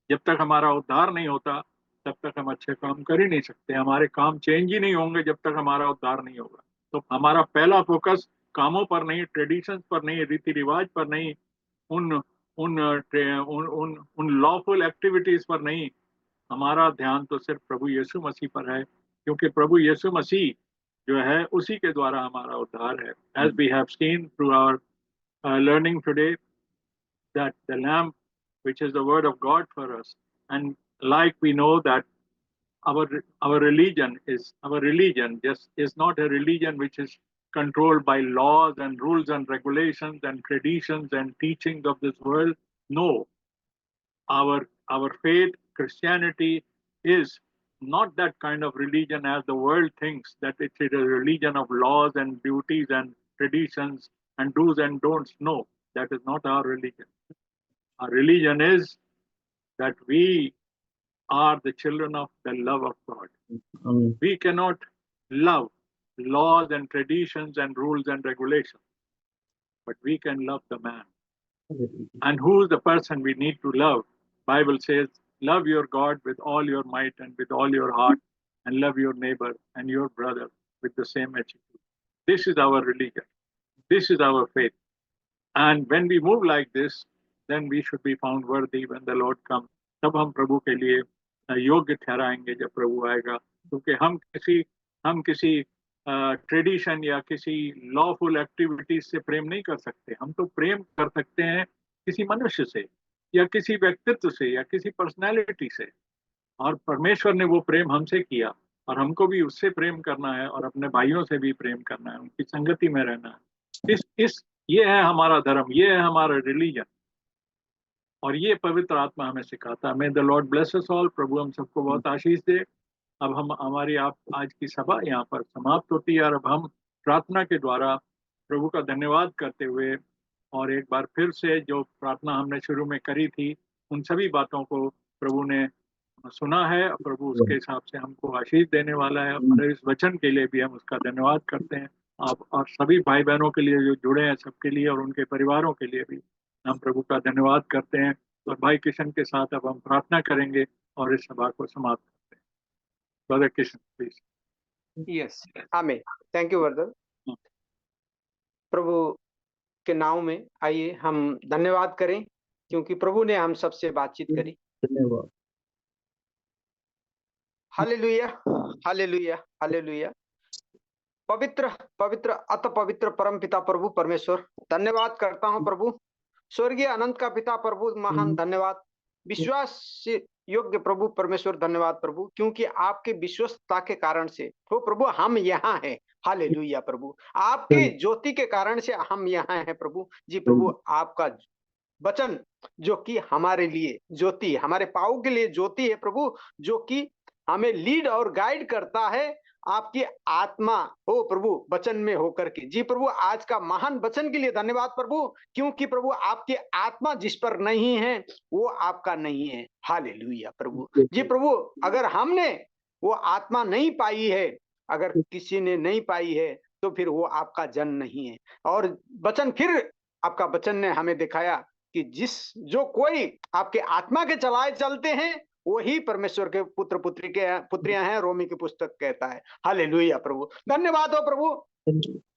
जब तक हमारा उद्धार नहीं होता तब तक हम अच्छे काम कर ही नहीं सकते। हमारे काम चेंज ही नहीं होंगे जब तक हमारा उद्धार नहीं होगा। तो हमारा पहला फोकस कामों पर नहीं, ट्रेडिशंस पर नहीं, रीति रिवाज पर नहीं, उन लॉफुल एक्टिविटीज पर नहीं, हमारा ध्यान तो सिर्फ प्रभु यीशु मसीह पर है, क्योंकि प्रभु यीशु मसीह जो है उसी के द्वारा हमारा उद्धार है। As we have seen through our learning today, that the lamp, which is the word of God for us, and like we know that our religion just is not a religion which is controlled by laws and rules and regulations and traditions and teachings of this world. No, our faith, Christianity, is not that kind of religion as the world thinks, that it is a religion of laws and duties and traditions and do's and don'ts. No, that is not our religion. Our religion is that we are the children of the love of God. Amen. We cannot love laws and traditions and rules and regulations, but we can love the man. And who is the person we need to love? Bible says, love your God with all your might and with all your heart, and love your neighbor and your brother with the same attitude. This is our religion. This is our faith. And when we move like this, then we should be found worthy when the Lord comes. तब हम प्रभु के लिए योग्य ठहराएंगे जब प्रभु आएगा, क्योंकि हम किसी ट्रेडिशन या किसी लॉफुल एक्टिविटीज से प्रेम नहीं कर सकते। हम तो प्रेम कर सकते हैं किसी मनुष्य से या किसी व्यक्तित्व से या किसी पर्सनैलिटी से, और परमेश्वर ने वो प्रेम हमसे किया और हमको भी उससे प्रेम करना है और अपने भाइयों से भी प्रेम करना है, उनकी संगति में रहना है। ये है हमारा धर्म, ये है हमारा रिलीजन, और ये पवित्र आत्मा हमें सिखाता है। May the Lord bless us all. प्रभु हम सबको बहुत आशीष दे। अब हमारी आज की सभा यहाँ पर समाप्त होती है, और अब हम प्रार्थना के द्वारा प्रभु का धन्यवाद करते हुए और एक बार फिर से जो प्रार्थना हमने शुरू में करी थी, उन सभी बातों को प्रभु ने सुना है, प्रभु उसके हिसाब से हमको आशीष देने वाला है, और इस वचन के लिए भी हम उसका धन्यवाद करते हैं। आप और सभी भाई बहनों के लिए जो जुड़े हैं, सबके लिए और उनके परिवारों के लिए भी हम प्रभु का धन्यवाद करते हैं। और भाई किशन के साथ अब हम प्रार्थना करेंगे और इस सभा को समाप्त करते हैं। Brother Kishan please. यस, आमीन। Thank you brother. प्रभु के नाम में आइए हम धन्यवाद करें, क्योंकि प्रभु ने हम सबसे बातचीत करी। धन्यवाद। Hallelujah, hallelujah, hallelujah. पवित्र पवित्र अत पवित्र परम पिता प्रभु परमेश्वर, धन्यवाद करता हूं प्रभु स्वर्गीय अनंत का पिता प्रभु महान धन्यवाद, विश्वास योग्य प्रभु परमेश्वर धन्यवाद प्रभु, क्योंकि आपके विश्वस्तता के कारण से हो प्रभु हम यहाँ हैं। हालेलुया प्रभु, आपकी ज्योति के कारण से हम यहाँ हैं प्रभु जी। प्रभु आपका वचन जो कि हमारे लिए ज्योति, हमारे पाँव के लिए ज्योति है प्रभु, जो कि हमें लीड और गाइड करता है आपकी आत्मा हो प्रभु वचन में होकर के। जी प्रभु, आज का महान वचन के लिए धन्यवाद प्रभु, क्योंकि प्रभु आपकी आत्मा जिस पर नहीं है वो आपका नहीं है। हालेलुया प्रभु जी। प्रभु अगर हमने वो आत्मा नहीं पाई है, अगर किसी ने नहीं पाई है, तो फिर वो आपका जन नहीं है। और वचन फिर आपका वचन ने हमें दिखाया कि जो कोई आपके आत्मा के चलाए चलते हैं वही परमेश्वर के पुत्रियां हैं, रोमी की पुस्तक कहता है। हालेलुया प्रभु, धन्यवाद हो प्रभु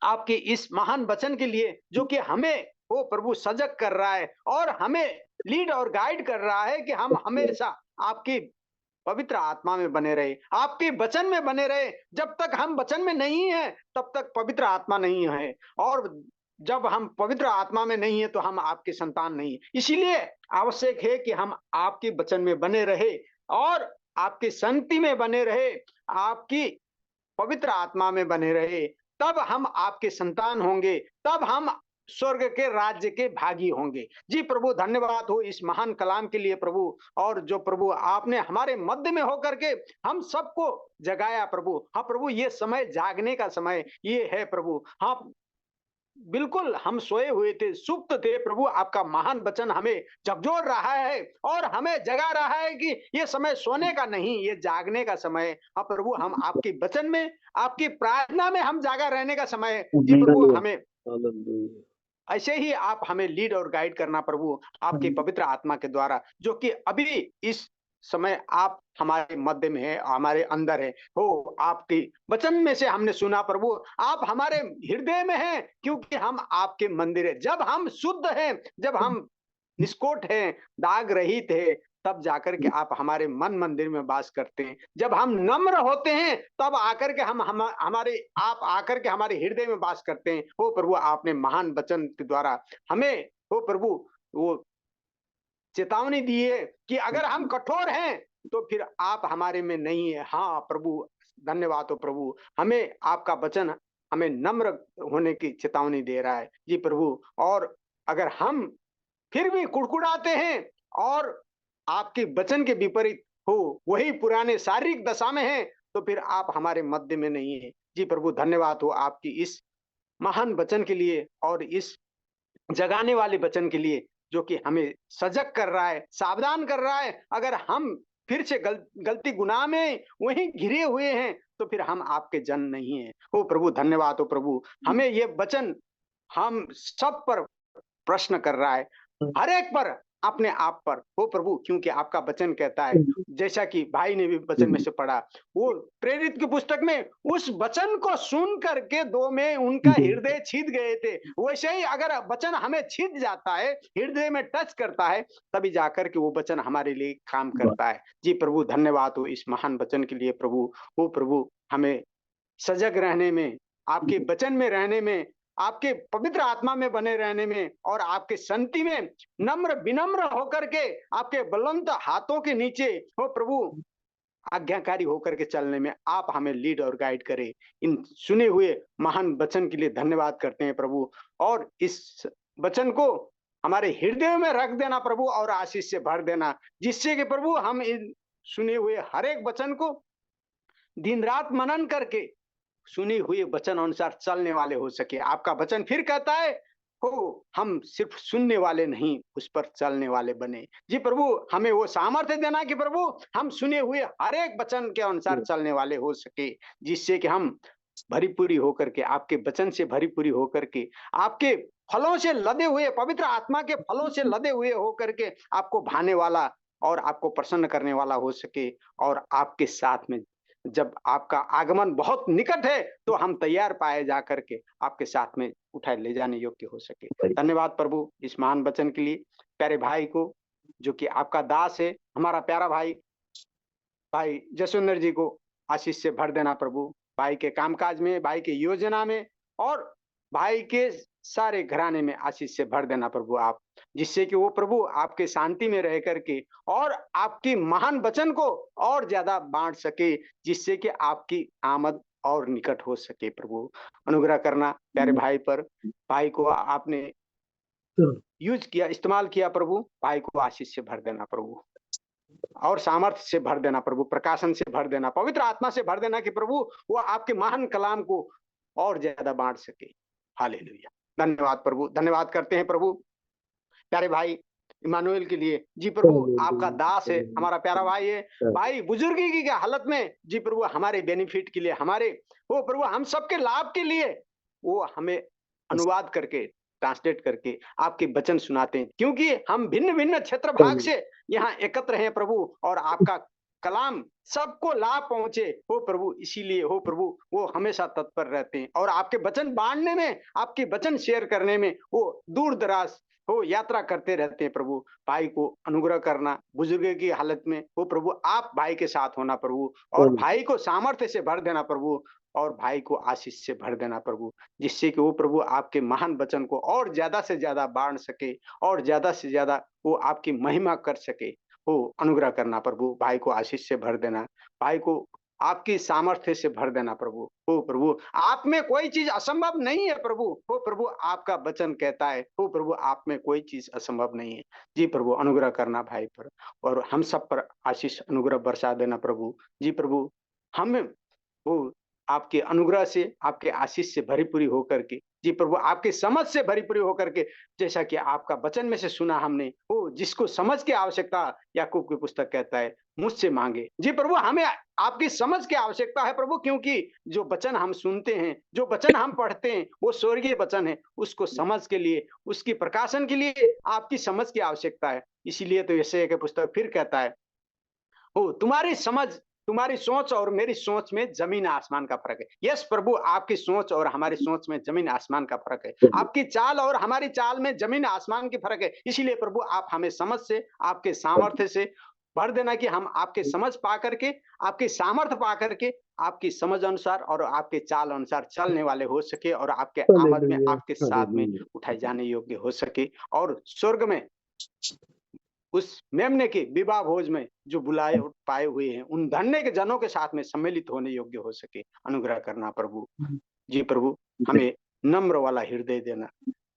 आपके इस महान वचन के लिए, जो कि हमें वो प्रभु सजग कर रहा है और हमें लीड और गाइड कर रहा है कि हम हमेशा आपकी पवित्र आत्मा में बने रहे, आपके वचन में बने रहे। जब तक हम वचन में नहीं है तब तक पवित्र आत्मा नहीं है, और जब हम पवित्र आत्मा में नहीं है तो हम आपके संतान नहीं है। इसीलिए आवश्यक है कि हम आपके वचन में बने रहे और आपकी संगति में बने रहे, आपकी पवित्र आत्मा में बने रहे, तब हम आपके संतान होंगे, तब हम स्वर्ग के राज्य के भागी होंगे। जी प्रभु धन्यवाद हो इस महान कलाम के लिए प्रभु, और जो प्रभु आपने हमारे मध्य में होकर के हम सबको जगाया प्रभु। हाँ प्रभु, ये समय जागने का समय ये है प्रभु। हाँ बिल्कुल हम सोए हुए थे, सुप्त थे प्रभु, आपका महान वचन हमें झकझोर रहा है और हमें जगा रहा है कि ये समय सोने का नहीं, ये जागने का समय है। हाँ प्रभु, हम आपके वचन में, आपकी प्रार्थना में हम जागा रहने का समय है। जी प्रभु, हमें ऐसे ही आप हमें लीड और गाइड करना प्रभु, आपके पवित्र आत्मा के द्वारा, जो कि अभी इस समय आप हमारे मध्य में है, हमारे अंदर है। हो आपके वचन में से हमने सुना प्रभु, आप हमारे हृदय में हैं, क्योंकि हम आपके मंदिर है। जब हम शुद्ध हैं, जब हम निष्कोट हैं, दाग रहित है, तब जाकर के आप हमारे मन मंदिर में वास करते हैं। जब हम नम्र होते हैं तब आकर के आप आकर के हमारे हृदय में वास करते हैं। हो प्रभु, आपने महान वचन के द्वारा हमें हो प्रभु वो चेतावनी दी है कि अगर हम कठोर हैं तो फिर आप हमारे में नहीं है। हाँ प्रभु, धन्यवाद हो प्रभु, हमें आपका वचन हमें नम्र होने की चेतावनी दे रहा है। जी प्रभु, और अगर हम फिर भी कुड़कुड़ाते हैं और आपके वचन के विपरीत हो, वही पुराने शारीरिक दशा में है, तो फिर आप हमारे मध्य में नहीं है। जी प्रभु, धन्यवाद हो आपकी इस महान वचन के लिए और इस जगाने वाले वचन के लिए, जो कि हमें सजग कर रहा है, सावधान कर रहा है। अगर हम फिर से गलती गुनाह में वहीं घिरे हुए हैं तो फिर हम आपके जन नहीं है। ओ प्रभु, धन्यवाद हो प्रभु, हमें ये वचन हम सब पर प्रश्न कर रहा है, हर एक पर, अपने आप पर हो प्रभु, क्योंकि आपका वचन कहता है, जैसा कि भाई ने भी वचन में से पढ़ा, वो प्रेरित की पुस्तक में उस वचन को सुन करके दो में उनका हृदय छिद गए थे। वैसे ही अगर वचन हमें छिद जाता है, हृदय में टच करता है, तभी जाकर के वो वचन हमारे लिए काम करता है। जी प्रभु, धन्यवाद हो इस महान वचन के लिए प्रभु। वो प्रभु, हमें सजग रहने में, आपके वचन में रहने में, आपके पवित्र आत्मा में बने रहने में और आपके संति में नम्र विनम्र होकर के आपके बुलंद हाथों के नीचे हो प्रभु आज्ञाकारी होकर के चलने में आप हमें लीड और गाइड करें। इन सुने हुए महान वचन के लिए धन्यवाद करते हैं प्रभु, और इस वचन को हमारे हृदय में रख देना प्रभु और आशीष से भर देना, जिससे कि प्रभु हम इन सुने हुए हर एक वचन को दिन रात मनन करके सुनी हुई वचन अनुसार चलने वाले हो सके। आपका वचन फिर कहता है हो हम सिर्फ सुनने वाले नहीं, उस पर चलने वाले बने। जी प्रभु, हमें वो सामर्थ्य देना कि प्रभु हम सुने हुए हर एक वचन के अनुसार चलने वाले हो सके, जिससे कि हम भरीपूरी होकर के, आपके वचन से भरीपूरी होकर के, आपके फलों से लदे हुए, पवित्र आत्मा के फलों से लदे हुए होकर के आपको भाने वाला और आपको प्रसन्न करने वाला हो सके। और आपके साथ में जब आपका आगमन बहुत निकट है तो हम तैयार पाए जा करके आपके साथ में उठाए ले जाने योग्य हो सके। धन्यवाद प्रभु इस महान वचन के लिए, प्यारे भाई को जो कि आपका दास है, हमारा प्यारा भाई जसविंदर जी को आशीष से भर देना प्रभु, भाई के कामकाज में, भाई के योजना में और भाई के सारे घराने में आशीष से भर देना प्रभु आप, जिससे कि वो प्रभु आपके शांति में रह करके और आपकी महान वचन को और ज्यादा बांट सके, जिससे कि आपकी आमद और निकट हो सके। प्रभु अनुग्रह करना प्यारे भाई पर, भाई को आपने यूज किया, इस्तेमाल किया प्रभु, भाई को आशीष से भर देना प्रभु, और सामर्थ्य से भर देना प्रभु, प्रकाशन से भर देना, पवित्र आत्मा से भर देना कि प्रभु वो आपके महान कलाम को और ज्यादा बांट सके। हालेलुया, धन्यवाद प्रभु, धन्यवाद करते हैं प्रभु प्यारे भाई इमानुएल के लिए। जी प्रभु आपका दास है, हमारा प्यारा भाई है, भाई बुजुर्गी की हालत में जी प्रभु हमारे बेनिफिट के लिए, हमारे वो प्रभु हम सबके लाभ के लिए वो हमें अनुवाद करके, ट्रांसलेट करके आपके वचन सुनाते हैं, क्योंकि हम भिन्न भिन्न क्षेत्र भाग से यहाँ एकत्र हैं प्रभु, और आपका कलाम सबको लाभ पहुंचे हो प्रभु, इसीलिए हो प्रभु वो हमेशा तत्पर रहते हैं, और आपके वचन बांटने में, आपके वचन शेयर करने में वो दूर दराज हो यात्रा करते रहते हैं प्रभु। भाई को अनुग्रह करना, बुजुर्ग की हालत में हो प्रभु आप भाई के साथ होना प्रभु, और भाई को सामर्थ्य से भर देना प्रभु, और भाई को आशीष से भर देना प्रभु, जिससे कि वो प्रभु आपके महान वचन को और ज्यादा से ज्यादा बांट सके, और ज्यादा से ज्यादा वो आपकी महिमा कर सके। हो अनुग्रह करना प्रभु, भाई को आशीष से भर देना, भाई को आपकी सामर्थ्य से भर देना प्रभु। हो प्रभु आप में कोई चीज असंभव नहीं है प्रभु, हो प्रभु आपका वचन कहता है हो प्रभु आप में कोई चीज असंभव नहीं है। जी प्रभु अनुग्रह करना भाई पर, और हम सब पर आशीष अनुग्रह बरसा देना प्रभु। जी प्रभु हम वो आपके अनुग्रह से, आपके आशीष से भरी पूरी होकर के, जी प्रभु आपके समझ से भरी पूरी होकर के, जैसा कि आपका वचन में से सुना हमने, वो जिसको समझ की आवश्यकता, याकूब की पुस्तक कहता है मुझसे मांगे। जी प्रभु हमें आपकी समझ की आवश्यकता है प्रभु, क्योंकि जो वचन हम सुनते हैं, जो वचन हम पढ़ते हैं वो स्वर्गीय वचन है, उसको समझ के लिए, उसकी प्रकाशन के लिए आपकी समझ की आवश्यकता है। इसीलिए तो यशायाह की पुस्तक फिर कहता है हो तुम्हारी समझ, तुम्हारी सोच और मेरी सोच में जमीन आसमान का फर्क है। यस प्रभु आपकी सोच और हमारी सोच में जमीन आसमान का फर्क है, आपकी चाल और हमारी चाल में जमीन आसमान की फर्क है। इसीलिए प्रभु आप हमें समझ से, आपके सामर्थ्य से भर देना कि हम आपके समझ पा करके, आपकी सामर्थ्य पा करके, आपकी समझ अनुसार और आपके चाल अनुसार चलने वाले हो सके, और आपके आमद में आपके साथ में उठाए जाने योग्य हो सके, और स्वर्ग में उस मेमने के विवाह भोज में जो बुलाए पाए हुए हैं उन धन्य के जनों के साथ में सम्मिलित होने योग्य हो सके। अनुग्रह करना प्रभु। जी प्रभु हमें नम्र वाला हृदय देना,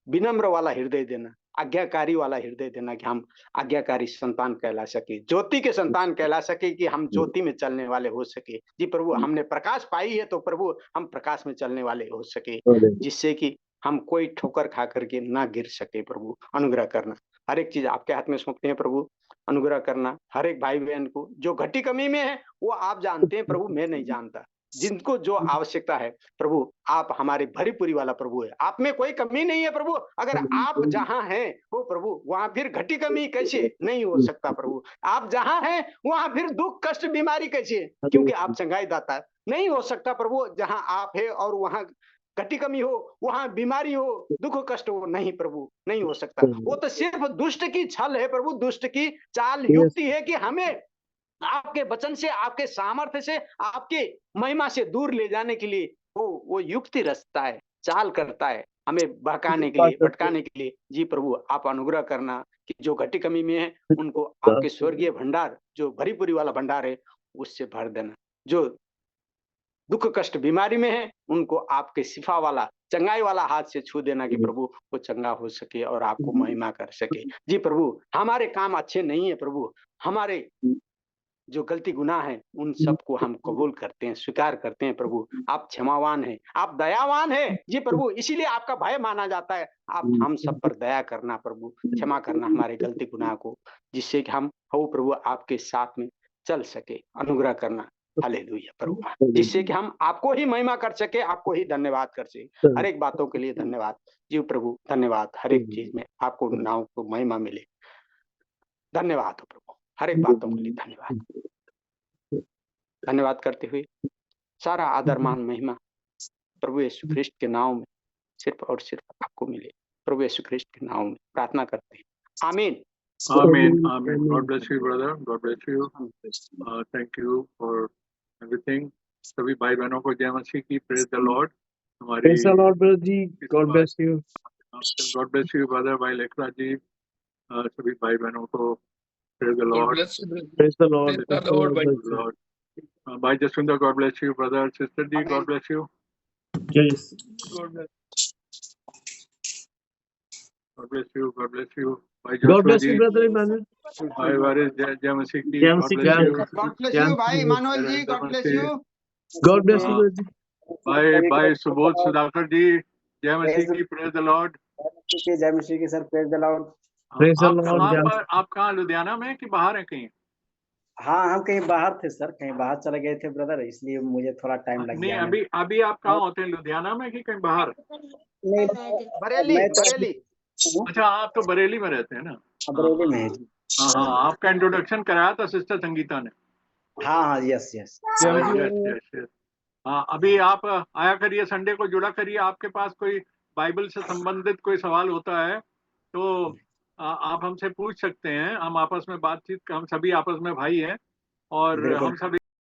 विनम्र वाला हृदय देना, आज्ञाकारी वाला हृदय देना कि हम आज्ञाकारी संतान कहला सके, ज्योति के संतान कहला सके, कि हम ज्योति में चलने वाले हो सके। जी प्रभु हमने प्रकाश पाई है तो प्रभु हम प्रकाश में चलने वाले हो सके, जिससे कि हम कोई ठोकर खा करके ना गिर सके। प्रभु अनुग्रह करना, हर एक चीज आपके हाथ में सौंपते हैं प्रभु। अनुग्रह करना हर एक भाई बहन को, जो घटी कमी में है वो आप जानते हैं प्रभु, मैं नहीं जानता। जिनको जो आवश्यकता है प्रभु आप हमारे भरी पूरी वाला प्रभु है, आप में कोई कमी नहीं है प्रभु। अगर आप जहां हैं वो प्रभु वहां फिर घटी कमी कैसे नहीं हो सकता प्रभु। आप जहां हैं वहां फिर दुख कष्ट बीमारी कैसे, क्योंकि आप चंगाई दाता नहीं हो सकता प्रभु। जहां आप है और वहां घटी कमी हो, वहां बीमारी हो, दुख कष्ट हो, नहीं प्रभु नहीं हो सकता। वो तो सिर्फ दुष्ट की छल है प्रभु, दुष्ट की चाल युक्ति है कि हमें आपके वचन से, आपके सामर्थ्य से, आपके महिमा से दूर ले जाने के लिए वो युक्ति रचता है, चाल करता है, हमें बहकाने के लिए, भटकाने के लिए। जी प्रभु आप अनुग्रह करना कि जो घटी कमी में है उनको आपके स्वर्गीय भंडार, जो भरी पूरी वाला भंडार है उससे भर देना। जो दुख कष्ट बीमारी में है उनको आपके शिफा वाला, चंगाई वाला हाथ से छू देना कि प्रभु वो चंगा हो सके और आपको महिमा कर सके। जी प्रभु हमारे काम अच्छे नहीं है प्रभु, हमारे जो गलती गुनाह है उन सबको हम कबूल करते हैं, स्वीकार करते हैं प्रभु। आप क्षमावान हैं, आप दयावान हैं जी प्रभु, इसीलिए आपका भय माना जाता है। आप हम सब पर दया करना प्रभु, क्षमा करना हमारे गलती गुनाह को, जिससे कि हम हो प्रभु आपके साथ में चल सके। अनुग्रह करना हालेलुया प्रभु, जिससे कि हम आपको ही महिमा कर सके, आपको ही धन्यवाद कर सके। हर एक बातों के लिए धन्यवाद जी प्रभु, धन्यवाद। हर एक चीज में आपको नाम को महिमा मिले। धन्यवाद हो प्रभु, हर एक बातों के लिए धन्यवाद। धन्यवाद करते हुए सारा आदर मान महिमा प्रभु यीशु ख्रिस्ट के नाम में सिर्फ और सिर्फ आपको मिले। प्रभु यीशु ख्रिस्ट के नाम में प्रार्थना करते हैं, आमीन। Amen. Amen. God bless you, brother. God bless you. Thank you for everything. सभी भाई बहनों को जय मसीह की, प्रेज द लॉर्ड। हमारी Praise the Lord, brother ji, God bless you. God bless you brother भाई लेखराज जी, सभी भाई बहनों को praise the God Lord. bless you, brother. Praise the Lord. Praise the Lord, भाई। लॉर्ड भाई Jaswinder, God bless you brother. Sister ji, God bless you. Yes. God bless. God bless you, God bless you भाई God Joshua bless ji. you, Brother Emmanuel. भाई वारिस, जय मसीह की, जय गॉड मसीह ब्लेस की। यू। गॉड ब्लेस जय यू भाई Masih. Emmanuel ji, God bless you. God bless you, brother. भाई भाई सुबोध सुधाकर जी, जय मसीह की, प्रेज द लॉर्ड। जय मसीह की sir, praise the Lord. Praise the आप Lord. कहाँ जय पर, आप कहाँ लुधियाना में कि बाहर हैं कहीं? हाँ, हम कहीं बाहर थे सर, कहीं बाहर चले गए थे ब्रदर, इसलिए मुझे थोड़ा टाइम लग नहीं, गया। अभी अभी आप कहाँ होते हैं, लुधियाना में कि कहीं बाहर? नहीं, बरेली मैं तो बरेली। अच्छा, आप तो बरेली में रहते हैं ना? बरेली में है। हाँ हाँ, आपका इंट्रोडक्शन कराया था सिस्टर संगीता ने। हाँ हाँ, यस यस। यस। हाँ, अभी आप आया करिए, संडे को जुड़ा करिए। आपके पास कोई बाइबल से संबंधित कोई सवाल होता है तो आप हमसे पूछ सकते हैं। हम आपस में बातचीत, हम सभी आपस में भाई हैं और हम सब